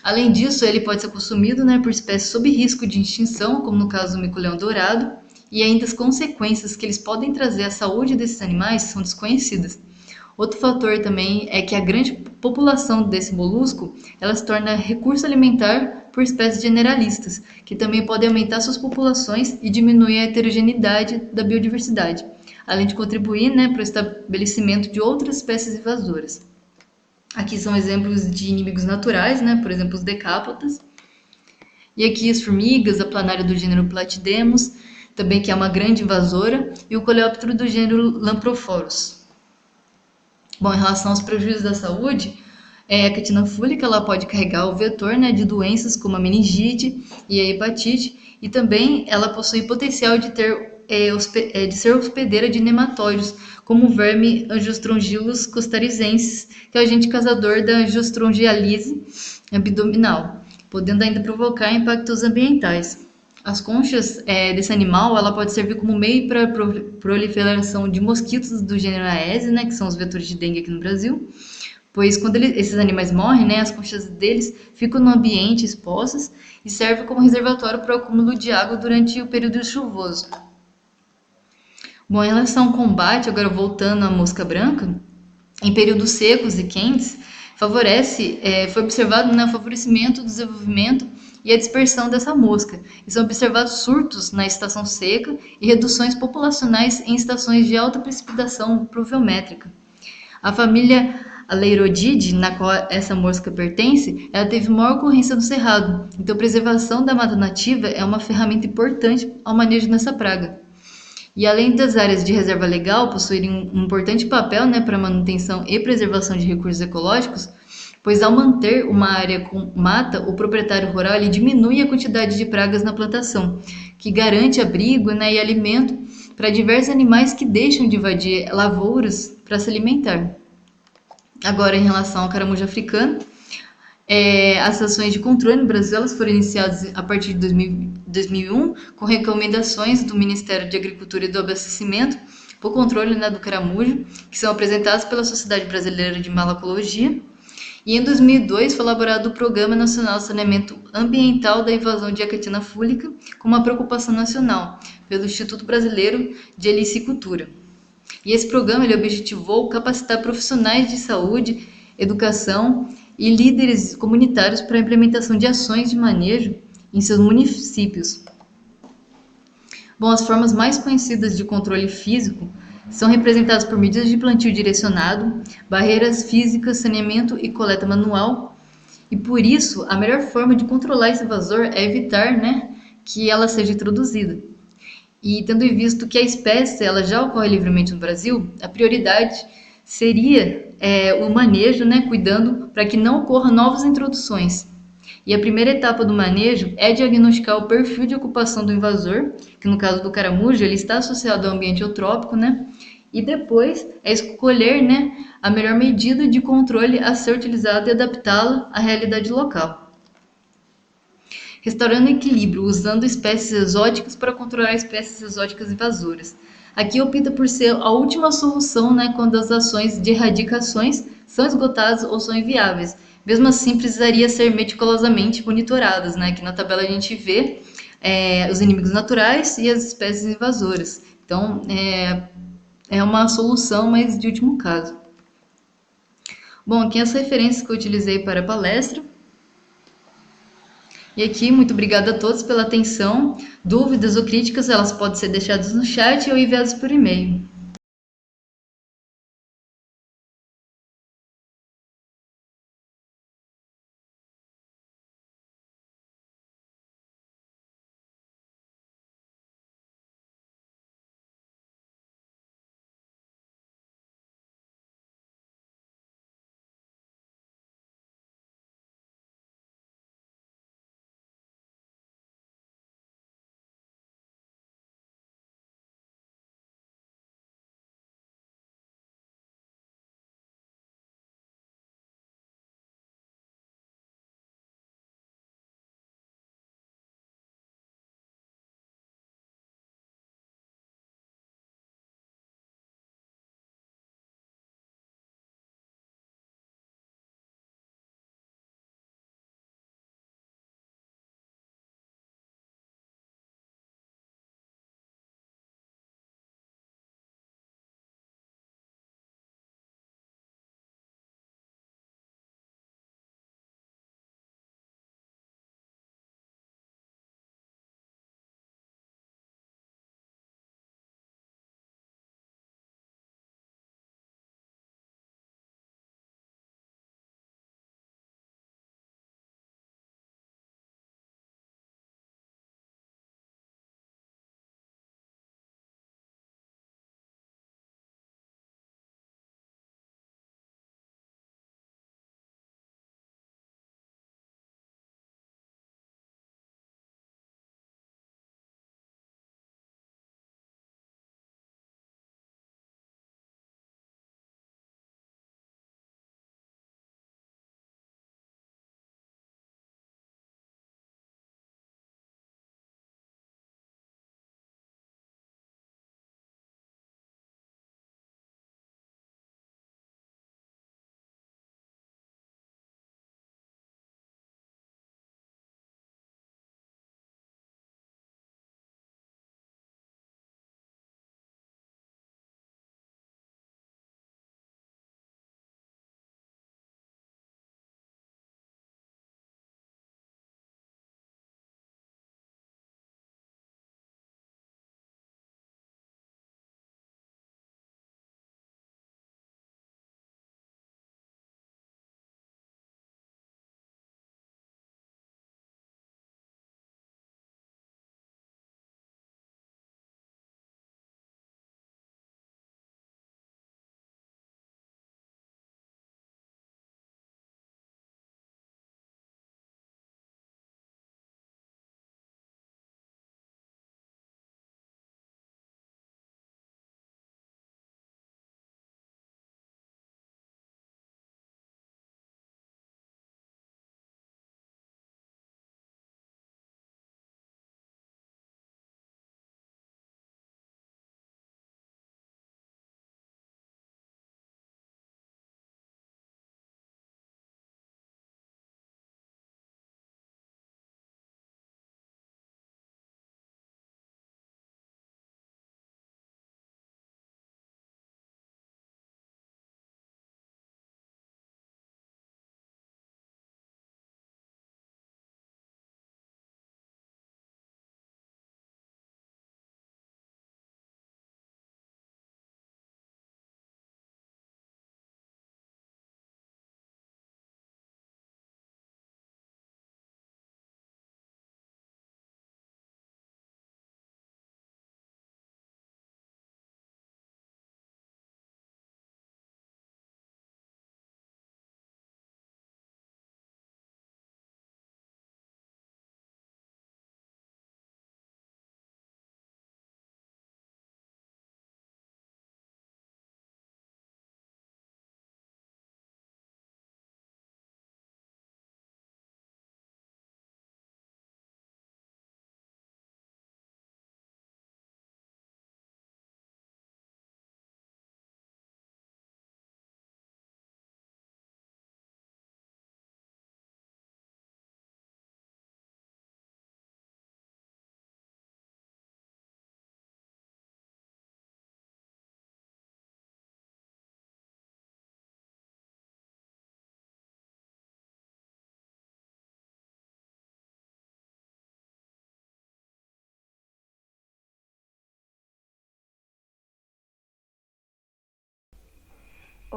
Além disso, ele pode ser consumido, né, por espécies sob risco de extinção, como no caso do mico-leão dourado, e ainda as consequências que eles podem trazer à saúde desses animais são desconhecidas. Outro fator também é que a grande população desse molusco ela se torna recurso alimentar por espécies generalistas, que também podem aumentar suas populações e diminuir a heterogeneidade da biodiversidade, além de contribuir, né, para o estabelecimento de outras espécies invasoras. Aqui são exemplos de inimigos naturais, né, por exemplo, os decápodas. E aqui as formigas, a planária do gênero Platydemus, também que é uma grande invasora, e o coleóptero do gênero Lamprophorus. Bom, em relação aos prejuízos da saúde, a catina fúlica ela pode carregar o vetor, né, de doenças como a meningite e a hepatite, e também ela possui potencial de ser hospedeira de nematóides, como o verme Angiostrongylos costaricensis, que é o agente causador da angiostrongialise abdominal, podendo ainda provocar impactos ambientais. As conchas desse animal ela pode servir como meio para a proliferação de mosquitos do gênero Aedes, né, que são os vetores de dengue aqui no Brasil, pois quando esses animais morrem, né, as conchas deles ficam no ambiente expostas e servem como reservatório para o acúmulo de água durante o período chuvoso. Bom, em relação ao combate, agora voltando à mosca branca, em períodos secos e quentes, foi observado, né, o favorecimento do desenvolvimento e a dispersão dessa mosca. E são observados surtos na estação seca e reduções populacionais em estações de alta precipitação pluviométrica. A família Aleirodidae, na qual essa mosca pertence, ela teve maior ocorrência no cerrado. Então, a preservação da mata nativa é uma ferramenta importante ao manejo dessa praga. E além das áreas de reserva legal possuírem um importante papel, né, para a manutenção e preservação de recursos ecológicos, pois ao manter uma área com mata, o proprietário rural ele diminui a quantidade de pragas na plantação, que garante abrigo, né, e alimento para diversos animais que deixam de invadir lavouras para se alimentar. Agora, em relação ao caramujo africano, as ações de controle no Brasil elas foram iniciadas a partir de 2001, com recomendações do Ministério de Agricultura e do Abastecimento para o controle, né, do caramujo, que são apresentadas pela Sociedade Brasileira de Malacologia. E em 2002 foi elaborado o Programa Nacional de Saneamento Ambiental da Invasão de Acatina Fúlica, com uma preocupação nacional, pelo Instituto Brasileiro de Helicicultura. E esse programa ele objetivou capacitar profissionais de saúde, educação e líderes comunitários para a implementação de ações de manejo em seus municípios. Bom, as formas mais conhecidas de controle físico são representadas por medidas de plantio direcionado, barreiras físicas, saneamento e coleta manual. E por isso, a melhor forma de controlar esse invasor é evitar, né, que ela seja introduzida. E tendo em vista que a espécie ela já ocorre livremente no Brasil, a prioridade seria o manejo, né, cuidando para que não ocorram novas introduções. E a primeira etapa do manejo é diagnosticar o perfil de ocupação do invasor, que no caso do caramujo ele está associado ao ambiente eutrópico, né? E depois é escolher, né, a melhor medida de controle a ser utilizada e adaptá-la à realidade local. Restaurando o equilíbrio, usando espécies exóticas para controlar espécies exóticas invasoras. Aqui opta por ser a última solução, né, quando as ações de erradicações são esgotadas ou são inviáveis. Mesmo assim, precisaria ser meticulosamente monitoradas, né, que na tabela a gente vê os inimigos naturais e as espécies invasoras. Então, é uma solução, mas de último caso. Bom, aqui as referências que eu utilizei para a palestra. E aqui, muito obrigada a todos pela atenção. Dúvidas ou críticas, elas podem ser deixadas no chat ou enviadas por e-mail.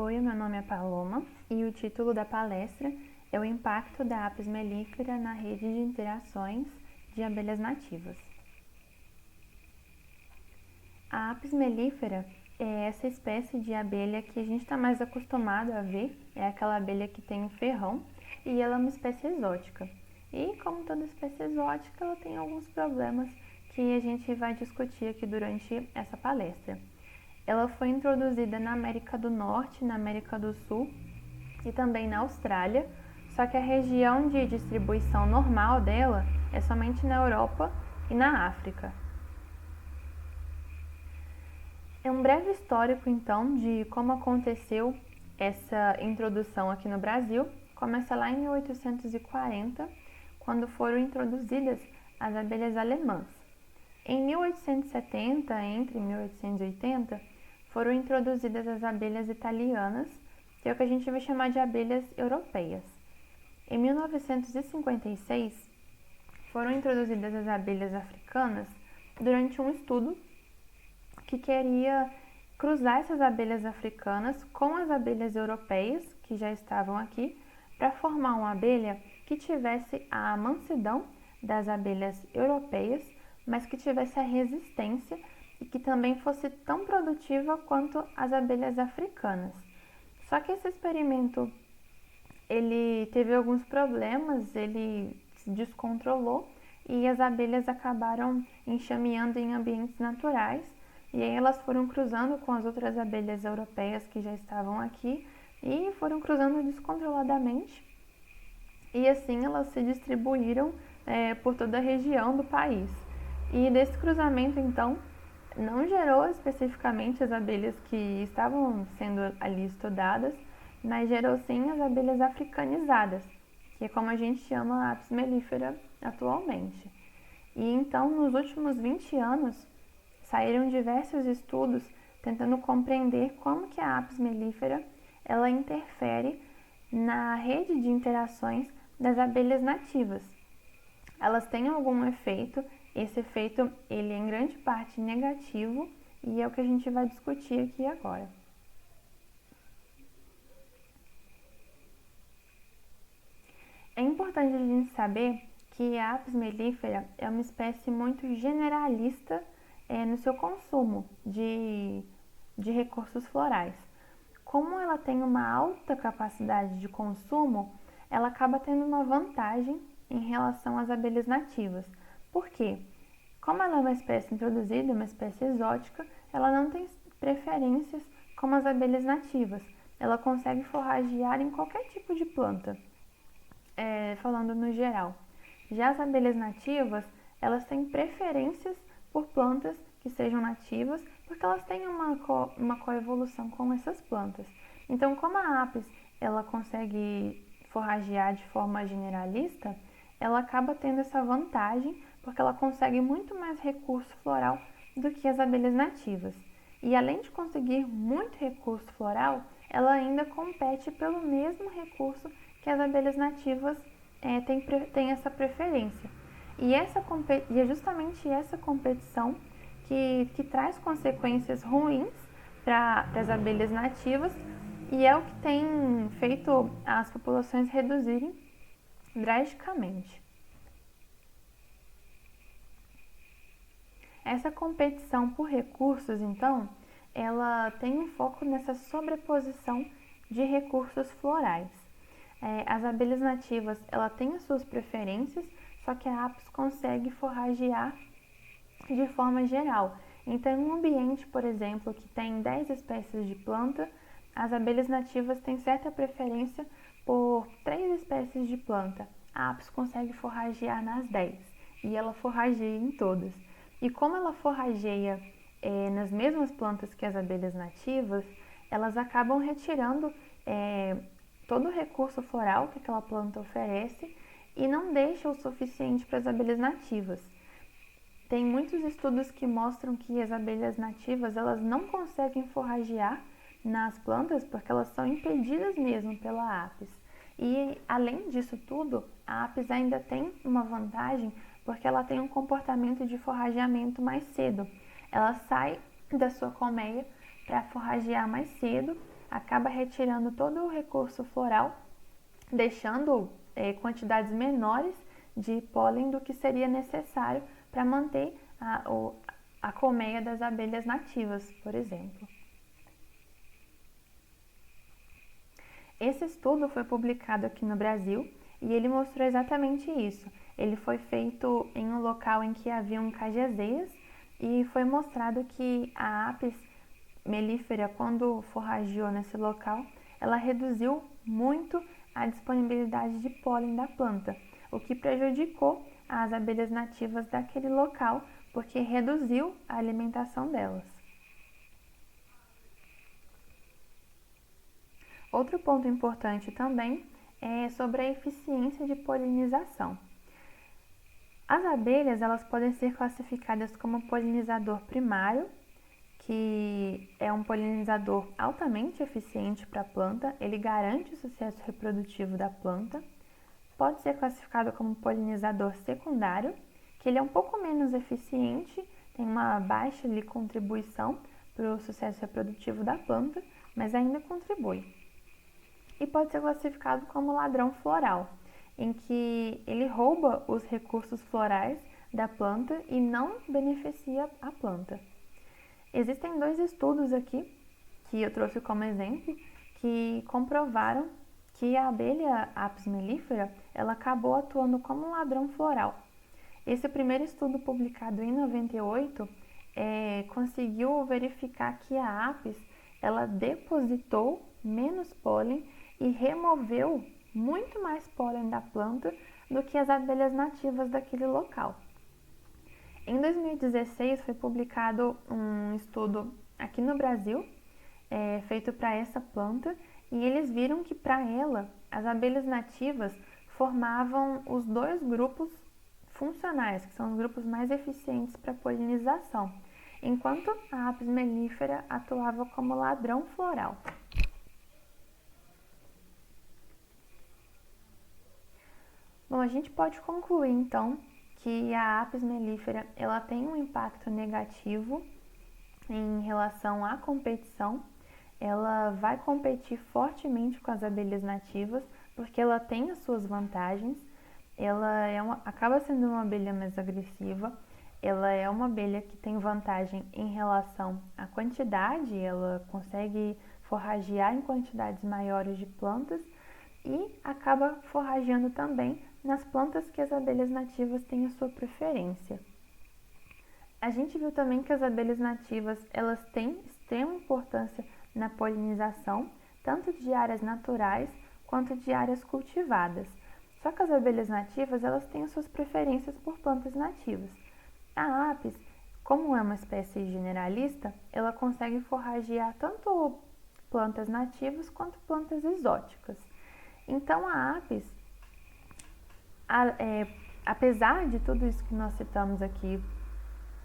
Oi, meu nome é Paloma e o título da palestra é o impacto da Apis mellifera na rede de interações de abelhas nativas. A Apis mellifera é essa espécie de abelha que a gente está mais acostumado a ver, é aquela abelha que tem um ferrão e ela é uma espécie exótica. E como toda espécie exótica, ela tem alguns problemas que a gente vai discutir aqui durante essa palestra. Ela foi introduzida na América do Norte, na América do Sul e também na Austrália, só que a região de distribuição normal dela é somente na Europa e na África. É um breve histórico, então, de como aconteceu essa introdução aqui no Brasil. Começa lá em 1840, quando foram introduzidas as abelhas alemãs. Em 1870, entre 1880, foram introduzidas as abelhas italianas, que é o que a gente vai chamar de abelhas europeias. Em 1956, foram introduzidas as abelhas africanas durante um estudo que queria cruzar essas abelhas africanas com as abelhas europeias, que já estavam aqui, para formar uma abelha que tivesse a mansidão das abelhas europeias, mas que tivesse a resistência e que também fosse tão produtiva quanto as abelhas africanas. Só que esse experimento ele teve alguns problemas, ele se descontrolou e as abelhas acabaram enxameando em ambientes naturais e aí elas foram cruzando com as outras abelhas europeias que já estavam aqui e foram cruzando descontroladamente e assim elas se distribuíram por toda a região do país. E desse cruzamento, então, não gerou especificamente as abelhas que estavam sendo ali estudadas, mas gerou sim as abelhas africanizadas, que é como a gente chama a Apis mellifera atualmente. E então, nos últimos 20 anos, saíram diversos estudos tentando compreender como que a Apis mellifera ela interfere na rede de interações das abelhas nativas. Elas têm algum efeito. Esse efeito ele é em grande parte negativo e é o que a gente vai discutir aqui agora. É importante a gente saber que a Apis mellifera é uma espécie muito generalista no seu consumo de recursos florais. Como ela tem uma alta capacidade de consumo, ela acaba tendo uma vantagem em relação às abelhas nativas. Por quê? Como ela é uma espécie introduzida, uma espécie exótica, ela não tem preferências como as abelhas nativas. Ela consegue forragear em qualquer tipo de planta, falando no geral. Já as abelhas nativas, elas têm preferências por plantas que sejam nativas, porque elas têm uma coevolução com essas plantas. Então, como a Apis ela consegue forragear de forma generalista, ela acaba tendo essa vantagem porque ela consegue muito mais recurso floral do que as abelhas nativas. E além de conseguir muito recurso floral, ela ainda compete pelo mesmo recurso que as abelhas nativas têm essa preferência. E é justamente essa competição que traz consequências ruins para as abelhas nativas e é o que tem feito as populações reduzirem drasticamente. Essa competição por recursos, então, ela tem um foco nessa sobreposição de recursos florais. As abelhas nativas, ela tem as suas preferências, só que a Apis consegue forragear de forma geral. Então, em um ambiente, por exemplo, que tem 10 espécies de planta, as abelhas nativas têm certa preferência por 3 espécies de planta. A Apis consegue forragear nas 10 e ela forrageia em todas. E como ela forrageia nas mesmas plantas que as abelhas nativas, elas acabam retirando todo o recurso floral que aquela planta oferece e não deixa o suficiente para as abelhas nativas. Tem muitos estudos que mostram que as abelhas nativas elas não conseguem forragear nas plantas porque elas são impedidas mesmo pela Apis. E além disso tudo, a Apis ainda tem uma vantagem porque ela tem um comportamento de forrageamento mais cedo. Ela sai da sua colmeia para forragear mais cedo acaba retirando todo o recurso floral, deixando quantidades menores de pólen do que seria necessário para manter a colmeia das abelhas nativas, por exemplo. Esse estudo foi publicado aqui no Brasil e ele mostrou exatamente isso. Ele foi feito em um local em que haviam cajazeias e foi mostrado que a Apis mellifera, quando forrageou nesse local, ela reduziu muito a disponibilidade de pólen da planta, o que prejudicou as abelhas nativas daquele local, porque reduziu a alimentação delas. Outro ponto importante também é sobre a eficiência de polinização. As abelhas elas podem ser classificadas como polinizador primário, que é um polinizador altamente eficiente para a planta, ele garante o sucesso reprodutivo da planta. Pode ser classificado como polinizador secundário, que ele é um pouco menos eficiente, tem uma baixa contribuição para o sucesso reprodutivo da planta, mas ainda contribui. E pode ser classificado como ladrão floral, em que ele rouba os recursos florais da planta e não beneficia a planta. Existem 2 estudos aqui, que eu trouxe como exemplo, que comprovaram que a abelha Apis mellifera ela acabou atuando como um ladrão floral. Esse primeiro estudo, publicado em 98, conseguiu verificar que a Apis ela depositou menos pólen e removeu muito mais pólen da planta do que as abelhas nativas daquele local. Em 2016 foi publicado um estudo aqui no Brasil, feito para essa planta, e eles viram que para ela as abelhas nativas formavam os 2 grupos funcionais, que são os grupos mais eficientes para polinização, enquanto a Apis mellifera atuava como ladrão floral. Bom, a gente pode concluir então que a Apis mellifera ela tem um impacto negativo em relação à competição. Ela vai competir fortemente com as abelhas nativas porque ela tem as suas vantagens. Ela acaba sendo uma abelha mais agressiva. Ela é uma abelha que tem vantagem em relação à quantidade. Ela consegue forragear em quantidades maiores de plantas e acaba forrageando também nas plantas que as abelhas nativas têm a sua preferência. A gente viu também que as abelhas nativas elas têm extrema importância na polinização, tanto de áreas naturais quanto de áreas cultivadas. Só que as abelhas nativas elas têm as suas preferências por plantas nativas. A Apis, como é uma espécie generalista, ela consegue forragear tanto plantas nativas quanto plantas exóticas. Então a Apis, apesar de tudo isso que nós citamos aqui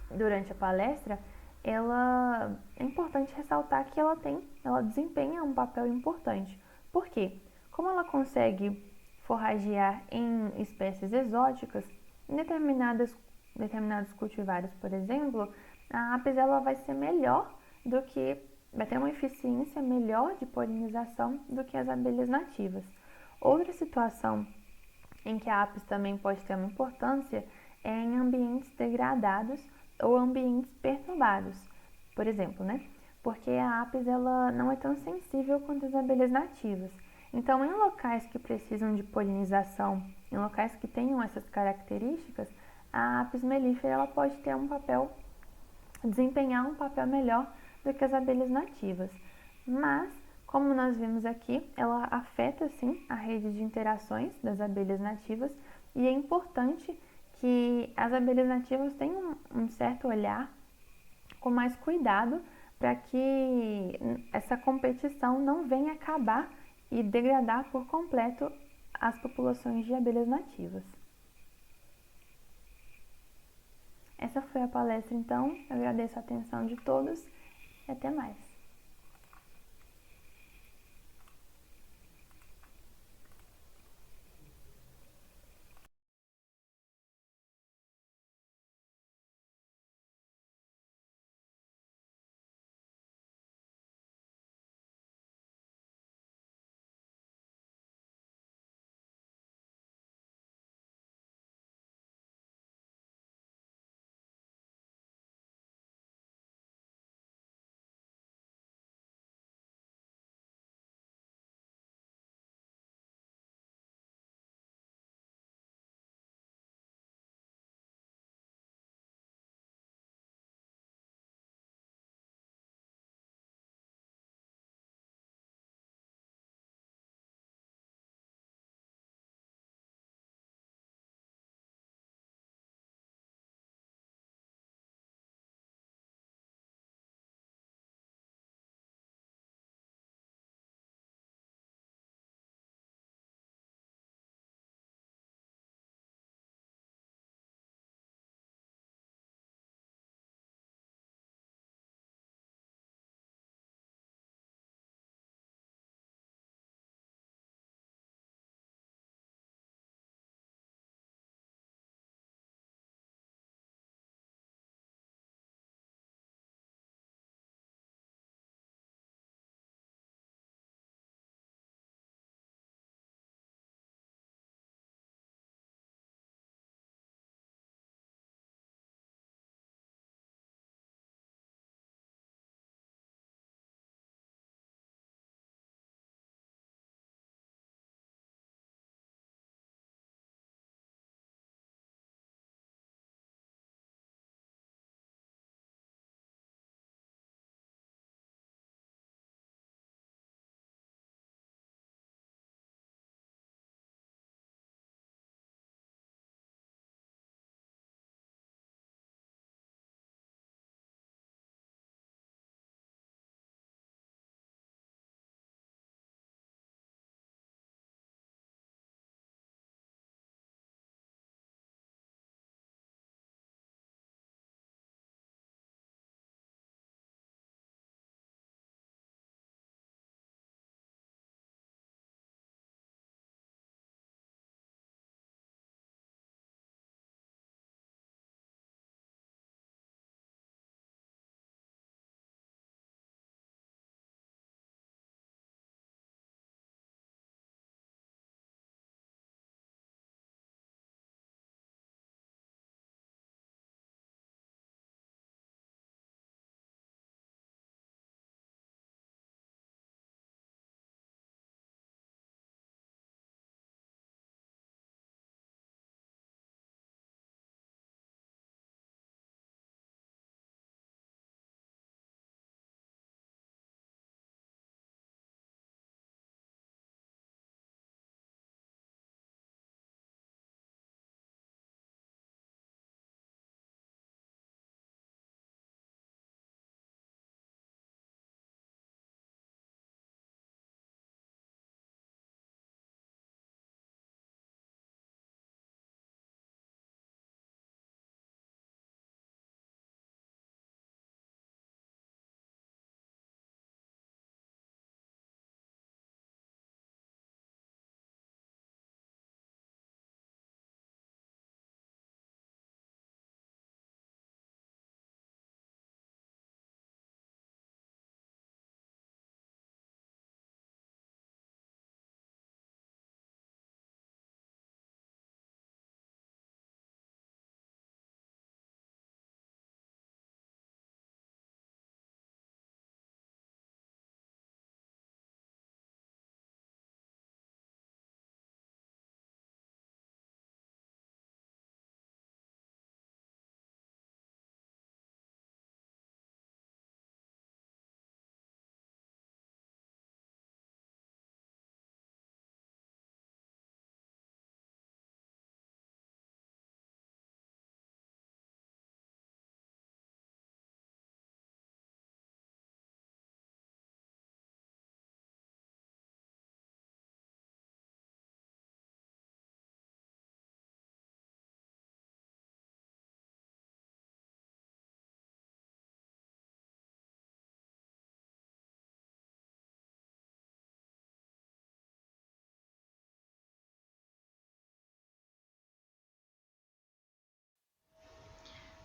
durante a palestra, é importante ressaltar que ela desempenha um papel importante. Por quê? Como ela consegue forragear em espécies exóticas, em determinados cultivares, por exemplo, a Apis ela vai ter uma eficiência melhor de polinização do que as abelhas nativas. Outra situação em que a Apis também pode ter uma importância é em ambientes degradados ou ambientes perturbados, por exemplo, porque a Apis ela não é tão sensível quanto as abelhas nativas. Então, em locais que precisam de polinização, em locais que tenham essas características, a Apis mellifera ela pode desempenhar um papel melhor do que as abelhas nativas. Mas, como nós vimos aqui, ela afeta sim a rede de interações das abelhas nativas e é importante que as abelhas nativas tenham um certo olhar com mais cuidado para que essa competição não venha acabar e degradar por completo as populações de abelhas nativas. Essa foi a palestra, então. Eu agradeço a atenção de todos e até mais.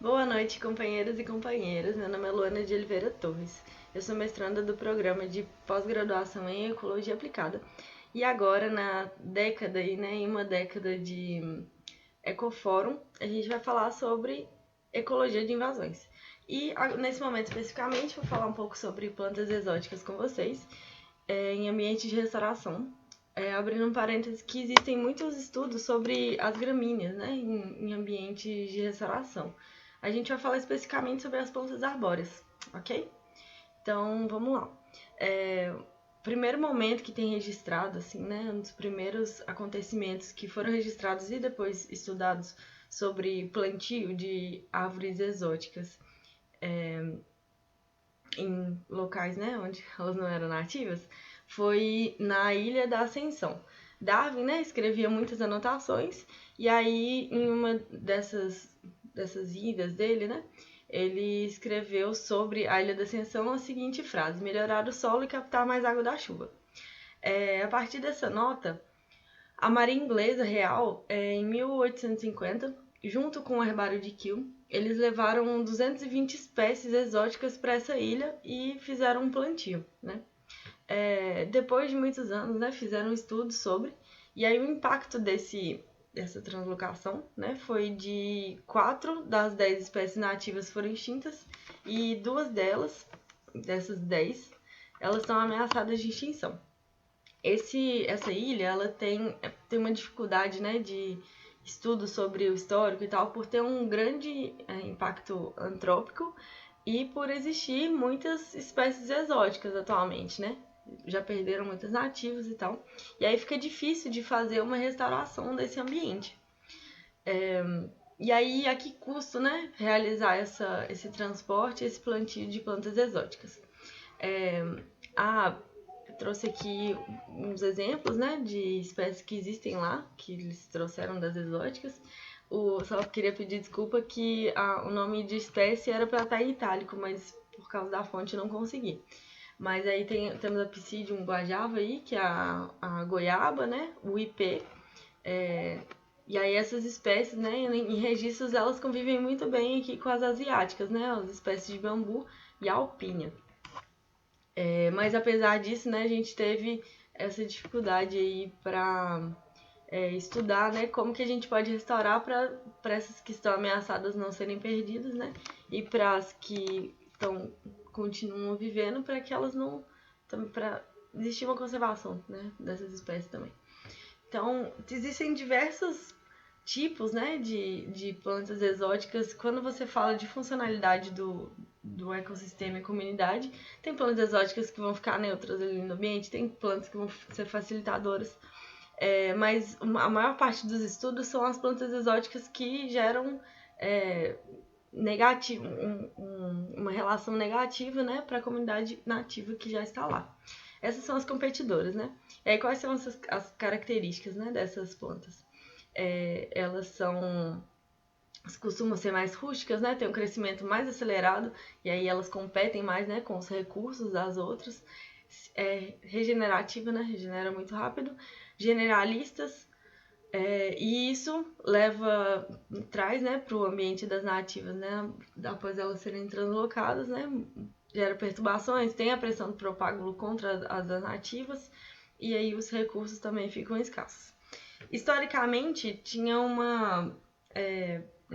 Boa noite, companheiros e companheiras. Meu nome é Luana de Oliveira Torres. Eu sou mestranda do programa de pós-graduação em Ecologia Aplicada. E agora, em uma década de Ecofórum, a gente vai falar sobre ecologia de invasões. E nesse momento especificamente, vou falar um pouco sobre plantas exóticas com vocês, em ambiente de restauração. Abrindo um parênteses, que existem muitos estudos sobre as gramíneas, né, em ambientes de restauração. A gente vai falar especificamente sobre as plantas arbóreas, ok? Então, vamos lá. O primeiro momento que tem registrado, assim, né, um dos primeiros acontecimentos que foram registrados e depois estudados sobre plantio de árvores exóticas em locais, né, onde elas não eram nativas, foi na Ilha da Ascensão. Darwin, né, escrevia muitas anotações e aí em uma dessas idas dele, né, ele escreveu sobre a Ilha da Ascensão a seguinte frase: melhorar o solo e captar mais água da chuva. A partir dessa nota, a Marinha Inglesa Real, em 1850, junto com o Herbário de Kew, eles levaram 220 espécies exóticas para essa ilha e fizeram um plantio, né? Depois de muitos anos, né, fizeram um estudo sobre, e aí o impacto dessa translocação, né, foi de 4 das 10 espécies nativas foram extintas e 2 dessas 10, elas estão ameaçadas de extinção. Essa ilha, ela tem uma dificuldade, né, de estudo sobre o histórico e tal, por ter um grande impacto antrópico e por existir muitas espécies exóticas atualmente, né? Já perderam muitas nativas e tal. E aí fica difícil de fazer uma restauração desse ambiente. E aí, a que custo, né, realizar esse transporte, esse plantio de plantas exóticas? Eu trouxe aqui uns exemplos, né, de espécies que existem lá, que eles trouxeram das exóticas. Só queria pedir desculpa que o nome de espécie era para estar em itálico, mas por causa da fonte não consegui. Mas aí temos a Psidium guajava aí, que é a goiaba, né, o ipê. E aí essas espécies, né, em registros, elas convivem muito bem aqui com as asiáticas, né, as espécies de bambu e a alpínia. Mas apesar disso, né, a gente teve essa dificuldade aí para estudar, né, como que a gente pode restaurar para essas que estão ameaçadas não serem perdidas, né, e para as que continuam vivendo, para que elas não, para existir uma conservação, né, dessas espécies também. Então, existem diversos tipos, né, de plantas exóticas. Quando você fala de funcionalidade do ecossistema e comunidade, tem plantas exóticas que vão ficar neutras ali no ambiente, tem plantas que vão ser facilitadoras. Mas a maior parte dos estudos são as plantas exóticas que geram uma relação negativa, né, para a comunidade nativa que já está lá. Essas são as competidoras, né? E aí, quais são as características, né, dessas plantas? Elas costumam ser mais rústicas, né? Tem um crescimento mais acelerado e aí elas competem mais, né, com os recursos das outras. Regenerativa, né? Regenera muito rápido. Generalistas, e isso traz, né, para o ambiente das nativas, né? Após elas serem translocadas, né? Gera perturbações, tem a pressão do propágulo contra as nativas e aí os recursos também ficam escassos. Historicamente, tinha um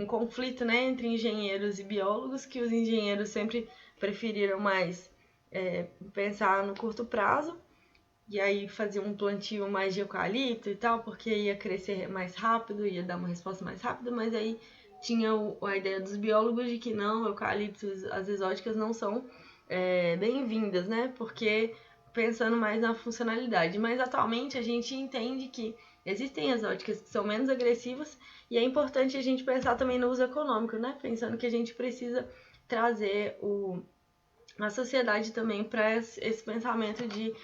conflito, né, entre engenheiros e biólogos, que os engenheiros sempre preferiram mais pensar no curto prazo, e aí faziam um plantio mais de eucalipto e tal, porque ia crescer mais rápido, ia dar uma resposta mais rápida, mas aí tinha a ideia dos biólogos de que não, eucaliptos, as exóticas não são bem-vindas, né, porque pensando mais na funcionalidade. Mas atualmente a gente entende que existem exóticas que são menos agressivas e é importante a gente pensar também no uso econômico, né? Pensando que a gente precisa trazer a sociedade também para esse pensamento de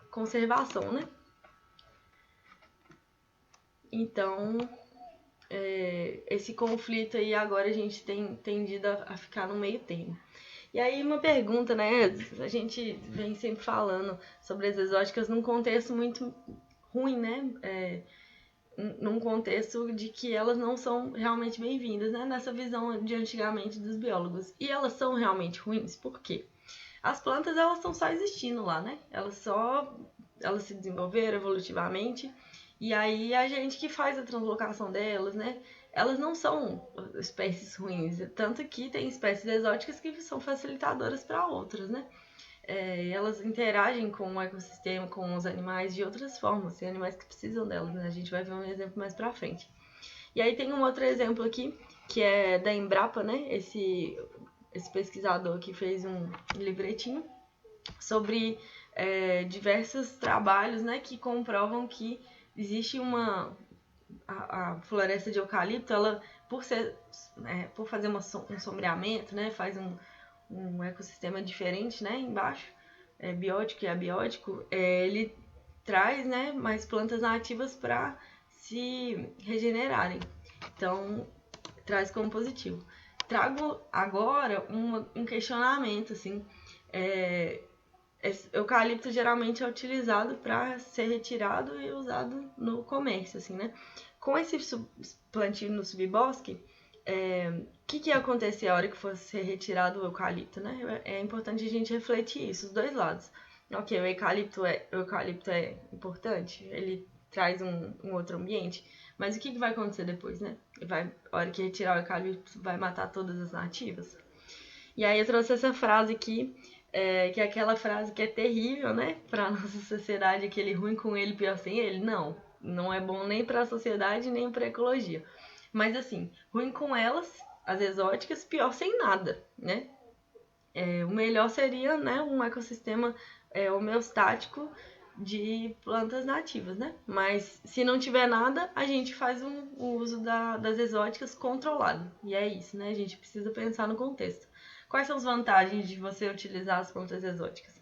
conservação, né? Então, esse conflito aí agora a gente tem tendido a ficar no meio termo. E aí uma pergunta, né? A gente vem sempre falando sobre as exóticas num contexto muito ruim, né? num contexto de que elas não são realmente bem-vindas, né? Nessa visão de antigamente dos biólogos. E elas são realmente ruins, por quê? As plantas, elas estão só existindo lá, né? Elas se desenvolveram evolutivamente, e aí a gente que faz a translocação delas, né? Elas não são espécies ruins, tanto que tem espécies exóticas que são facilitadoras para outras, né? Elas interagem com o ecossistema, com os animais de outras formas, tem animais que precisam delas, né? A gente vai ver um exemplo mais pra frente. E aí tem um outro exemplo aqui, que é da Embrapa, né? Esse pesquisador que fez um livretinho sobre diversos trabalhos, né, que comprovam que existe a floresta de eucalipto, ela por fazer um sombreamento, né, faz um ecossistema diferente, né, embaixo, biótico e abiótico, ele traz, né, mais plantas nativas para se regenerarem. Então, traz como positivo. Trago agora um questionamento, assim, eucalipto geralmente é utilizado para ser retirado e usado no comércio, assim, né? Com esse plantio no subbosque, que ia acontecer a hora que fosse ser retirado o eucalipto, né? É importante a gente refletir isso, os dois lados. Ok, o eucalipto é importante, ele traz um outro ambiente, mas o que vai acontecer depois, né? A hora que retirar o eucalipto, vai matar todas as nativas? E aí eu trouxe essa frase aqui, que é aquela frase que é terrível, né? Para nossa sociedade, aquele ruim com ele, pior sem ele. Não é bom nem para a sociedade, nem para a ecologia. Mas assim, ruim com elas, as exóticas, pior sem nada, né? O melhor seria, né, um ecossistema homeostático de plantas nativas, né? Mas se não tiver nada, a gente faz um uso das exóticas controlado. E é isso, né? A gente precisa pensar no contexto. Quais são as vantagens de você utilizar as plantas exóticas?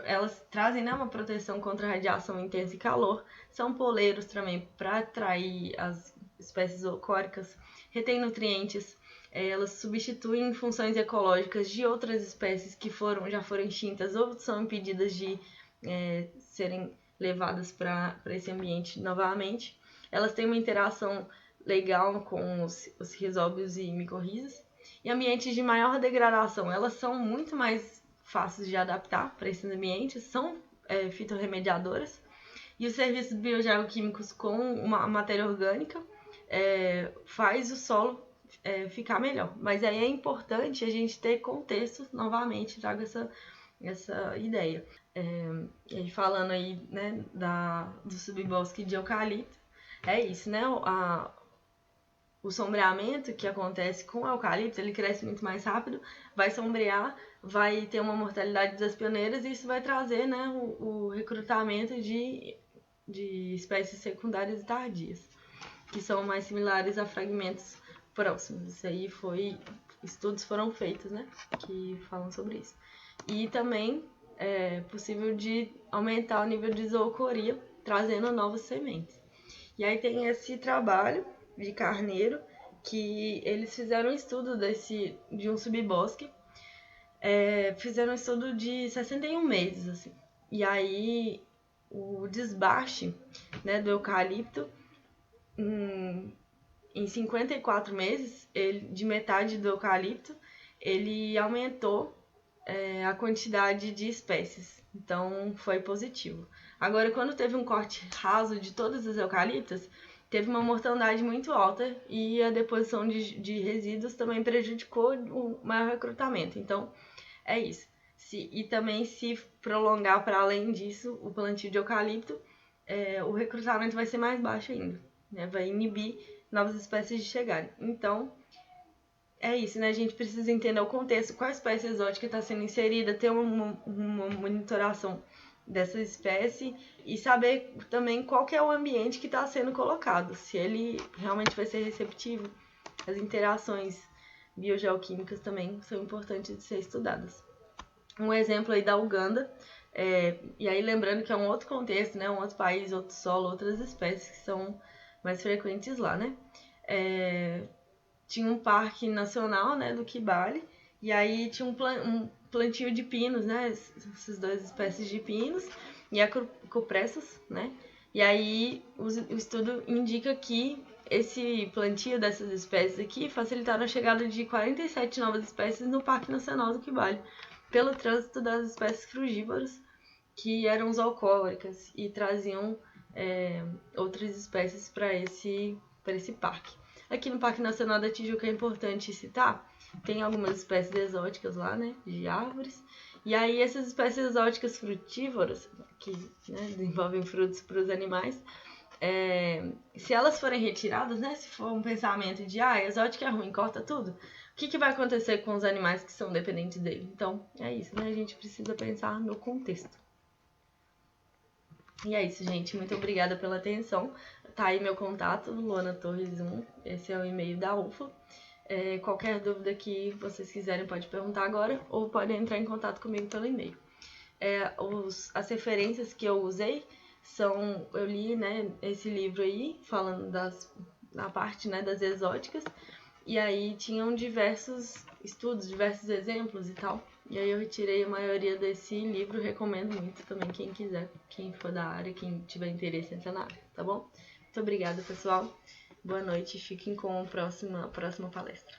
Elas trazem, né, uma proteção contra radiação intensa e calor, são poleiros também para atrair as espécies zooxóricas, retém nutrientes, elas substituem funções ecológicas de outras espécies que já foram extintas ou são impedidas de serem levadas para esse ambiente novamente. Elas têm uma interação legal com os risóbios e micorrizas. E ambientes de maior degradação, elas são muito mais fáceis de adaptar para esses ambientes, são fitorremediadoras. E os serviços biogeoquímicos com uma matéria orgânica faz o solo ficar melhor. Mas aí é importante a gente ter contexto, novamente, trago essa ideia. E aí falando aí, né, do subbosque de eucalipto, é isso, né? O sombreamento que acontece com o eucalipto, ele cresce muito mais rápido, vai sombrear, vai ter uma mortalidade das pioneiras e isso vai trazer, né, o recrutamento de espécies secundárias e tardias, que são mais similares a fragmentos próximos. Isso aí estudos foram feitos, né, que falam sobre isso. E também é possível de aumentar o nível de zoocoria, trazendo novas sementes. E aí tem esse trabalho de Carneiro, que eles fizeram um estudo de um subbosque, fizeram um estudo de 61 meses, assim. E aí o desbaste, né, do eucalipto, em 54 meses, de metade do eucalipto, ele aumentou a quantidade de espécies. Então, foi positivo. Agora, quando teve um corte raso de todas as eucaliptas, teve uma mortandade muito alta e a deposição de resíduos também prejudicou o maior recrutamento. Então, é isso. E também, se prolongar para além disso o plantio de eucalipto, o recrutamento vai ser mais baixo ainda, né? Vai inibir novas espécies de chegarem. Então, é isso, né? A gente precisa entender o contexto, qual espécie exótica está sendo inserida, ter uma monitoração dessa espécie e saber também qual que é o ambiente que está sendo colocado, se ele realmente vai ser receptivo. As interações biogeoquímicas também são importantes de ser estudadas. Um exemplo aí da Uganda, e aí lembrando que é um outro contexto, né? Um outro país, outro solo, outras espécies que são mais frequentes lá, né? Tinha um parque nacional, né, do Kibale, e aí tinha um plantio de pinos, né, essas duas espécies de pinos, e a cupressas, né, E aí o estudo indica que esse plantio dessas espécies aqui facilitaram a chegada de 47 novas espécies no Parque Nacional do Kibale, pelo trânsito das espécies frugívoras, que eram zoocólicas e traziam outras espécies para esse parque. Aqui no Parque Nacional da Tijuca é importante citar, tem algumas espécies exóticas lá, né, de árvores, e aí essas espécies exóticas frutívoras, que desenvolvem frutos para os animais, se elas forem retiradas, né, se for um pensamento de exótico é ruim, corta tudo, o que vai acontecer com os animais que são dependentes dele? Então, é isso, né, a gente precisa pensar no contexto. E é isso, gente. Muito obrigada pela atenção. Tá aí meu contato, Luana Torres 1. Esse é o e-mail da UFA. Qualquer dúvida que vocês quiserem pode perguntar agora ou podem entrar em contato comigo pelo e-mail. As referências que eu usei são... Eu li, né, esse livro aí, falando na parte, né, das exóticas. E aí tinham diversos estudos, diversos exemplos e tal. E aí eu retirei a maioria desse livro, recomendo muito também quem quiser, quem for da área, quem tiver interesse nessa área, tá bom? Muito obrigada, pessoal. Boa noite, fiquem com a próxima palestra.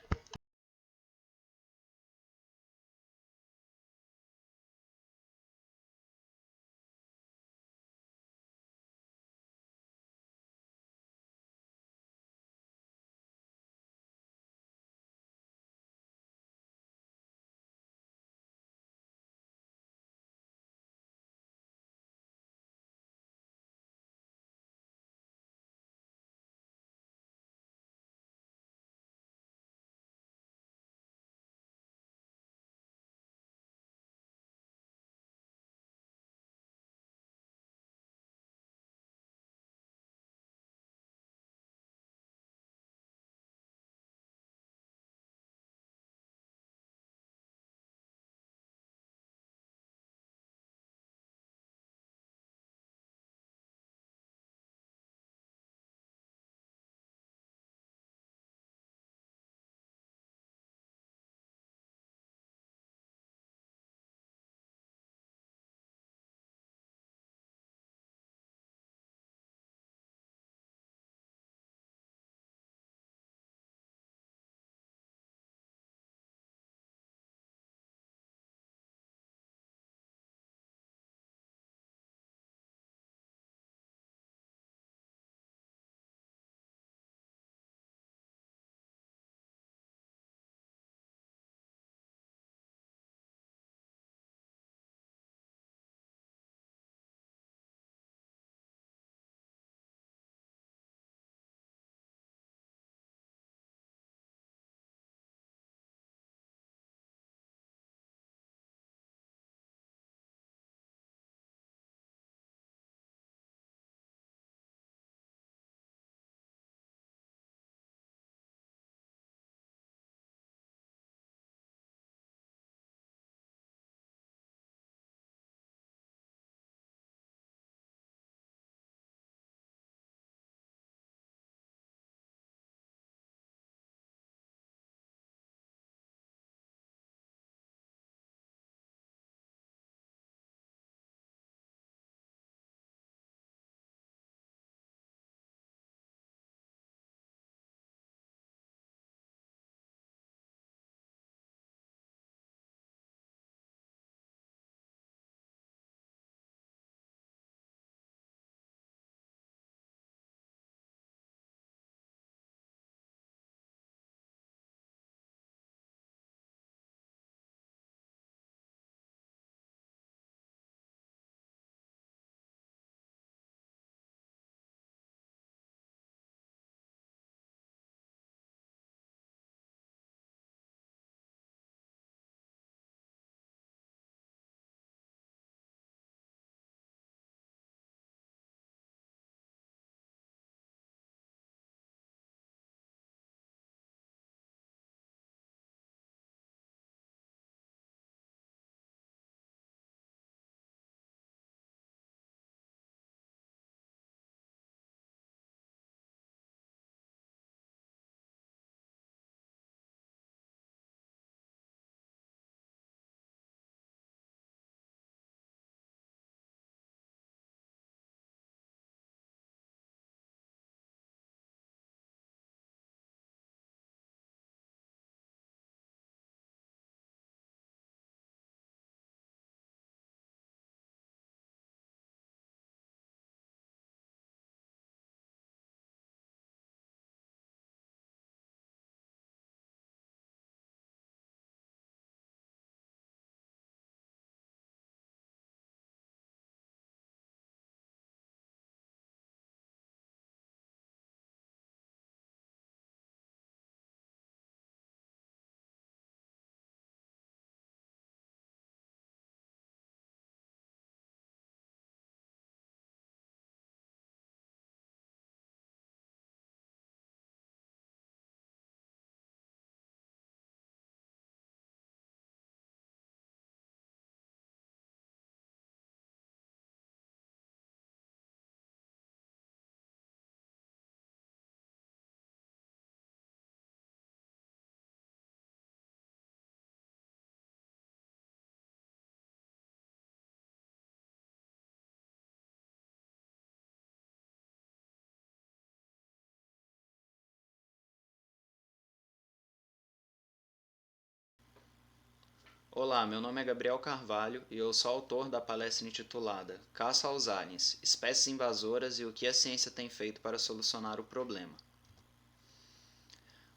Olá, meu nome é Gabriel Carvalho e eu sou autor da palestra intitulada Caça aos Aliens, Espécies Invasoras e o que a ciência tem feito para solucionar o problema.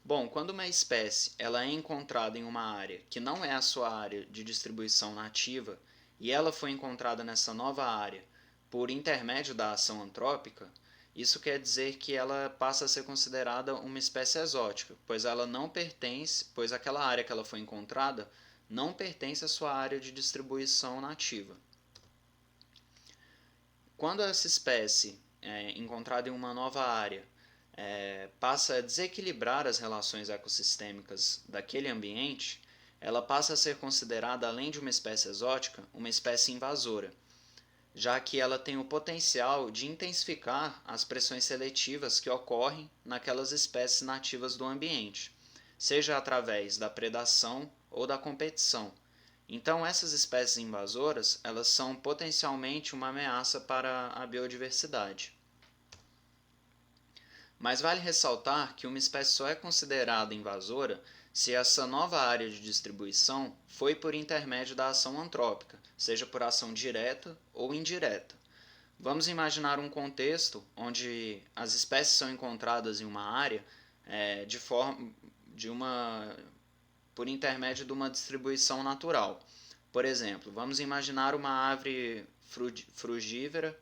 Bom, quando uma espécie ela é encontrada em uma área que não é a sua área de distribuição nativa e ela foi encontrada nessa nova área por intermédio da ação antrópica, isso quer dizer que ela passa a ser considerada uma espécie exótica, pois ela não pertence, pois aquela área que ela foi encontrada não pertence à sua área de distribuição nativa. Quando essa espécie encontrada em uma nova área passa a desequilibrar as relações ecossistêmicas daquele ambiente, ela passa a ser considerada, além de uma espécie exótica, uma espécie invasora, já que ela tem o potencial de intensificar as pressões seletivas que ocorrem naquelas espécies nativas do ambiente, seja através da predação ou da competição. Então, essas espécies invasoras, elas são potencialmente uma ameaça para a biodiversidade. Mas vale ressaltar que uma espécie só é considerada invasora se essa nova área de distribuição foi por intermédio da ação antrópica, seja por ação direta ou indireta. Vamos imaginar um contexto onde as espécies são encontradas em uma área por intermédio de uma distribuição natural. Por exemplo, vamos imaginar uma árvore frugívora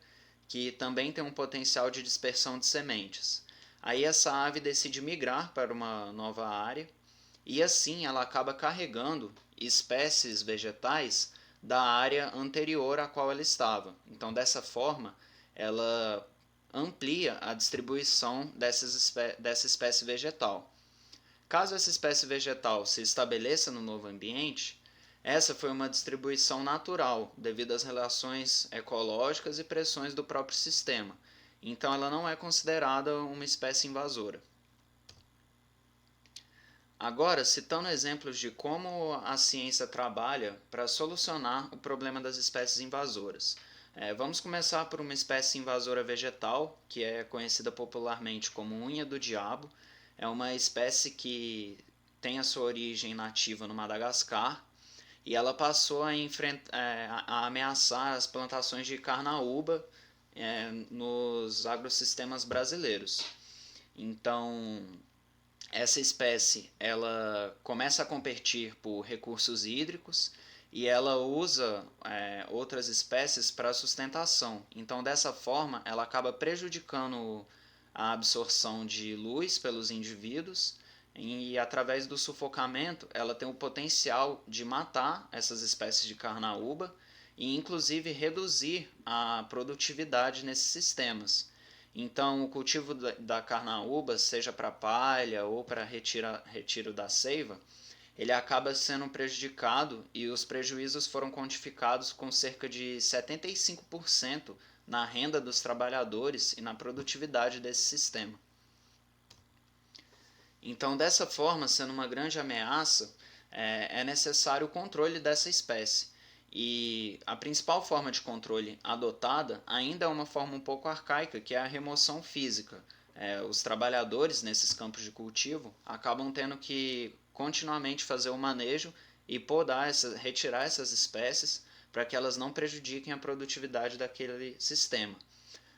que também tem um potencial de dispersão de sementes. Aí essa ave decide migrar para uma nova área e assim ela acaba carregando espécies vegetais da área anterior à qual ela estava. Então, dessa forma, ela amplia a distribuição dessa espécie vegetal. Caso essa espécie vegetal se estabeleça no novo ambiente, essa foi uma distribuição natural devido às relações ecológicas e pressões do próprio sistema. Então ela não é considerada uma espécie invasora. Agora, citando exemplos de como a ciência trabalha para solucionar o problema das espécies invasoras. Vamos começar por uma espécie invasora vegetal, que é conhecida popularmente como unha do diabo. É uma espécie que tem a sua origem nativa no Madagascar e ela passou a ameaçar as plantações de carnaúba nos agrossistemas brasileiros. Então, essa espécie ela começa a competir por recursos hídricos e ela usa outras espécies para sustentação. Então, dessa forma, ela acaba prejudicando a absorção de luz pelos indivíduos e, através do sufocamento, ela tem o potencial de matar essas espécies de carnaúba e, inclusive, reduzir a produtividade nesses sistemas. Então, o cultivo da carnaúba, seja para palha ou para retiro da seiva, ele acaba sendo prejudicado e os prejuízos foram quantificados com cerca de 75% na renda dos trabalhadores e na produtividade desse sistema. Então, dessa forma, sendo uma grande ameaça, é necessário o controle dessa espécie. E a principal forma de controle adotada ainda é uma forma um pouco arcaica, que é a remoção física. Os trabalhadores nesses campos de cultivo acabam tendo que continuamente fazer o manejo e retirar essas espécies para que elas não prejudiquem a produtividade daquele sistema.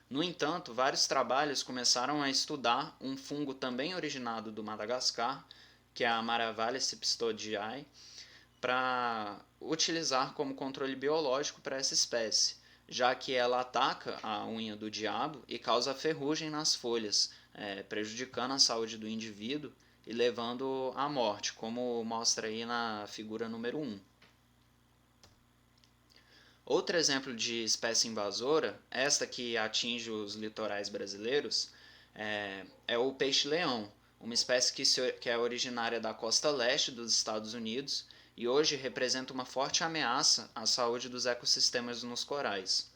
No entanto, vários trabalhos começaram a estudar um fungo também originado do Madagascar, que é a Maravalha cipstodiae, para utilizar como controle biológico para essa espécie, já que ela ataca a unha do diabo e causa ferrugem nas folhas, prejudicando a saúde do indivíduo e levando à morte, como mostra aí na figura número 1. Outro exemplo de espécie invasora, esta que atinge os litorais brasileiros, é o peixe-leão, uma espécie que é originária da costa leste dos Estados Unidos e hoje representa uma forte ameaça à saúde dos ecossistemas nos corais.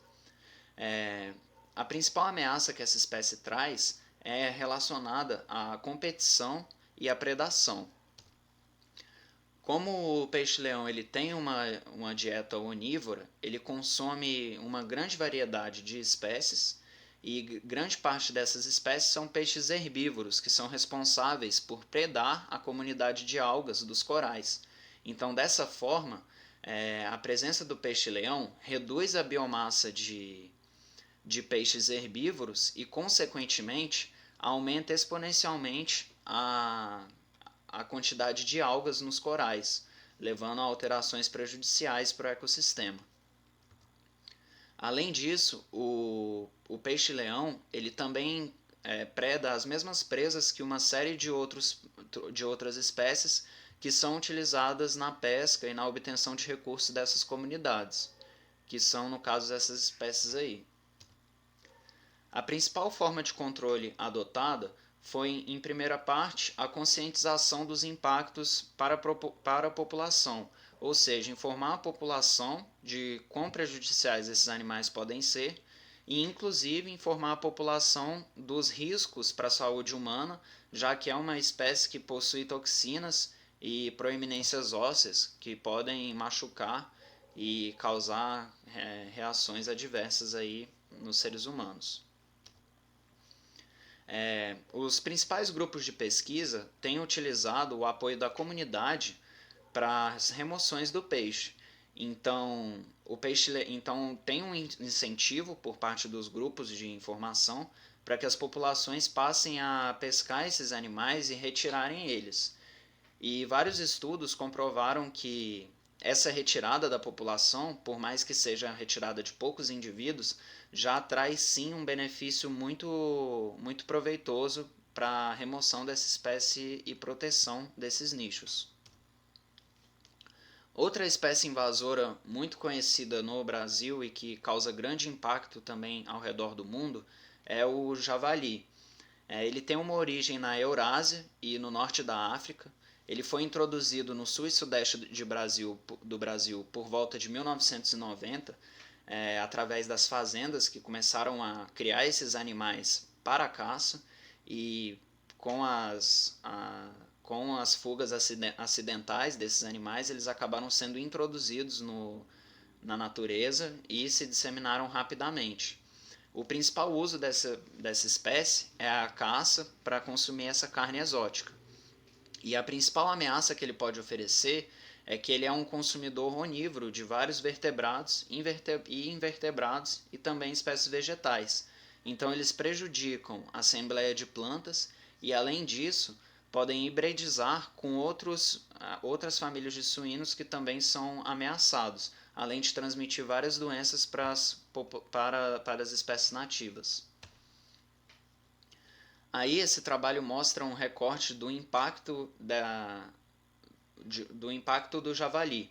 A principal ameaça que essa espécie traz é relacionada à competição e à predação. Como o peixe-leão ele tem uma dieta onívora, ele consome uma grande variedade de espécies e grande parte dessas espécies são peixes herbívoros que são responsáveis por predar a comunidade de algas dos corais. Então, dessa forma, a presença do peixe-leão reduz a biomassa de peixes herbívoros e, consequentemente, aumenta exponencialmente a quantidade de algas nos corais, levando a alterações prejudiciais para o ecossistema. Além disso, o peixe-leão ele também preda as mesmas presas que uma série de outras espécies que são utilizadas na pesca e na obtenção de recursos dessas comunidades, que são, no caso, essas espécies aí. A principal forma de controle adotada foi, em primeira parte, a conscientização dos impactos para a população, ou seja, informar a população de quão prejudiciais esses animais podem ser e, inclusive, informar a população dos riscos para a saúde humana, já que é uma espécie que possui toxinas e proeminências ósseas que podem machucar e causar reações adversas aí nos seres humanos. Os principais grupos de pesquisa têm utilizado o apoio da comunidade para as remoções do peixe. Então, tem um incentivo por parte dos grupos de informação para que as populações passem a pescar esses animais e retirarem eles. E vários estudos comprovaram que essa retirada da população, por mais que seja retirada de poucos indivíduos, já traz sim um benefício muito proveitoso para a remoção dessa espécie e proteção desses nichos. Outra espécie invasora muito conhecida no Brasil e que causa grande impacto também ao redor do mundo é o javali. Ele tem uma origem na Eurásia e no norte da África. Ele foi introduzido no sul e sudeste do Brasil por volta de 1990, através das fazendas que começaram a criar esses animais para a caça e com as fugas acidentais desses animais, eles acabaram sendo introduzidos na natureza e se disseminaram rapidamente. O principal uso dessa espécie é a caça para consumir essa carne exótica. E a principal ameaça que ele pode oferecer é que ele é um consumidor onívoro de vários vertebrados e invertebrados e também espécies vegetais. Então eles prejudicam a assembleia de plantas e, além disso, podem hibridizar com outras famílias de suínos que também são ameaçados, além de transmitir várias doenças para as espécies nativas. Aí esse trabalho mostra um recorte do impacto do javali.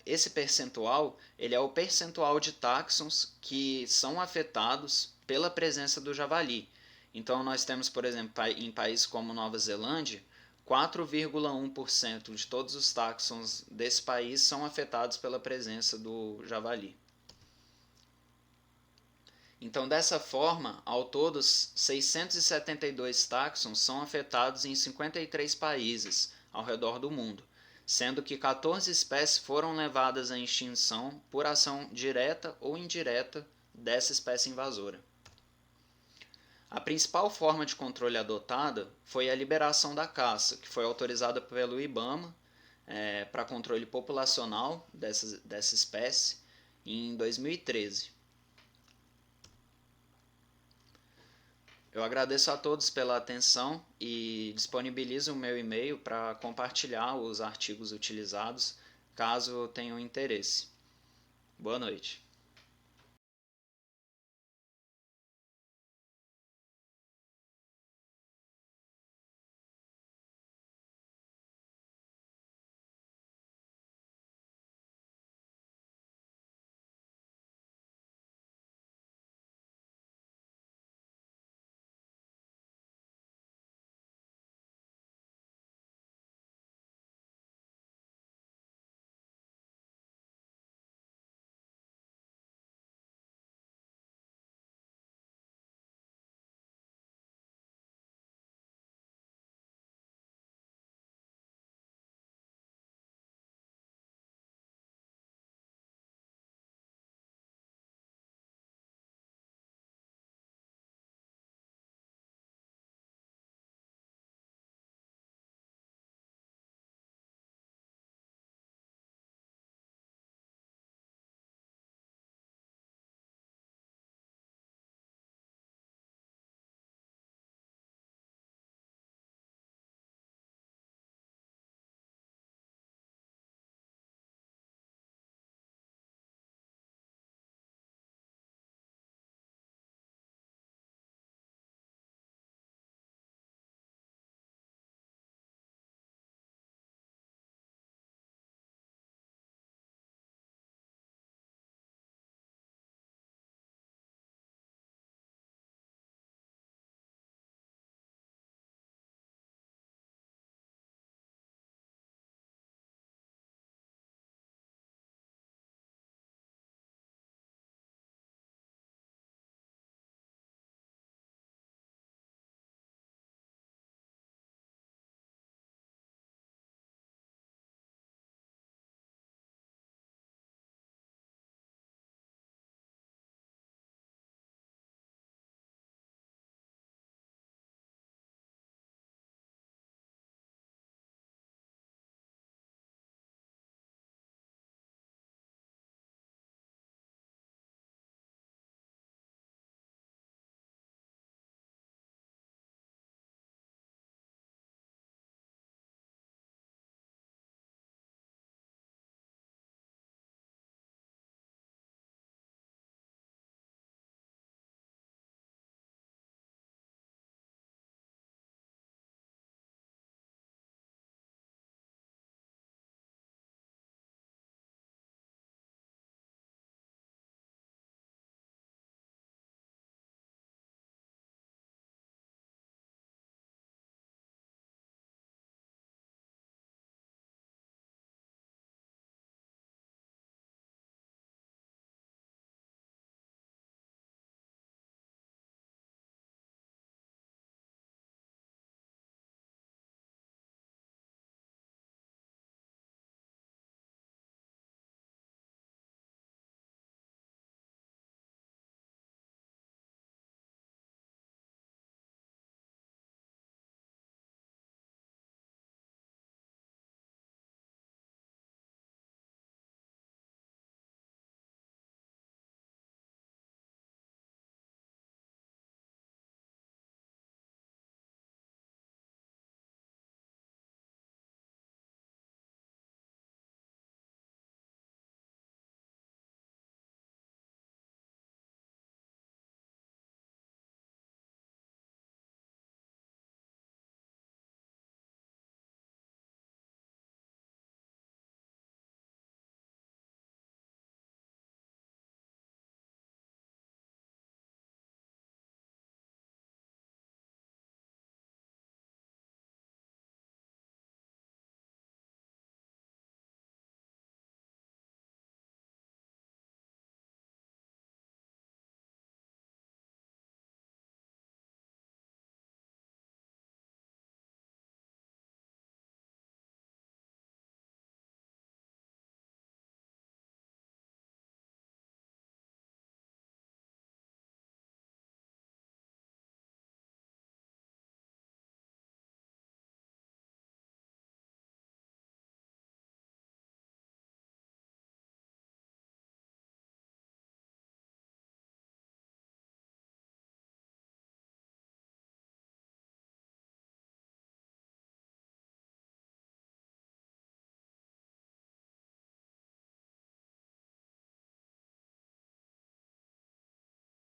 Esse percentual ele é o percentual de táxons que são afetados pela presença do javali. Então nós temos, por exemplo, em países como Nova Zelândia, 4,1% de todos os táxons desse país são afetados pela presença do javali. Então, dessa forma, ao todo, 672 táxons são afetados em 53 países ao redor do mundo, sendo que 14 espécies foram levadas à extinção por ação direta ou indireta dessa espécie invasora. A principal forma de controle adotada foi a liberação da caça, que foi autorizada pelo IBAMA para controle populacional dessa espécie em 2013. Eu agradeço a todos pela atenção e disponibilizo o meu e-mail para compartilhar os artigos utilizados, caso tenham interesse. Boa noite.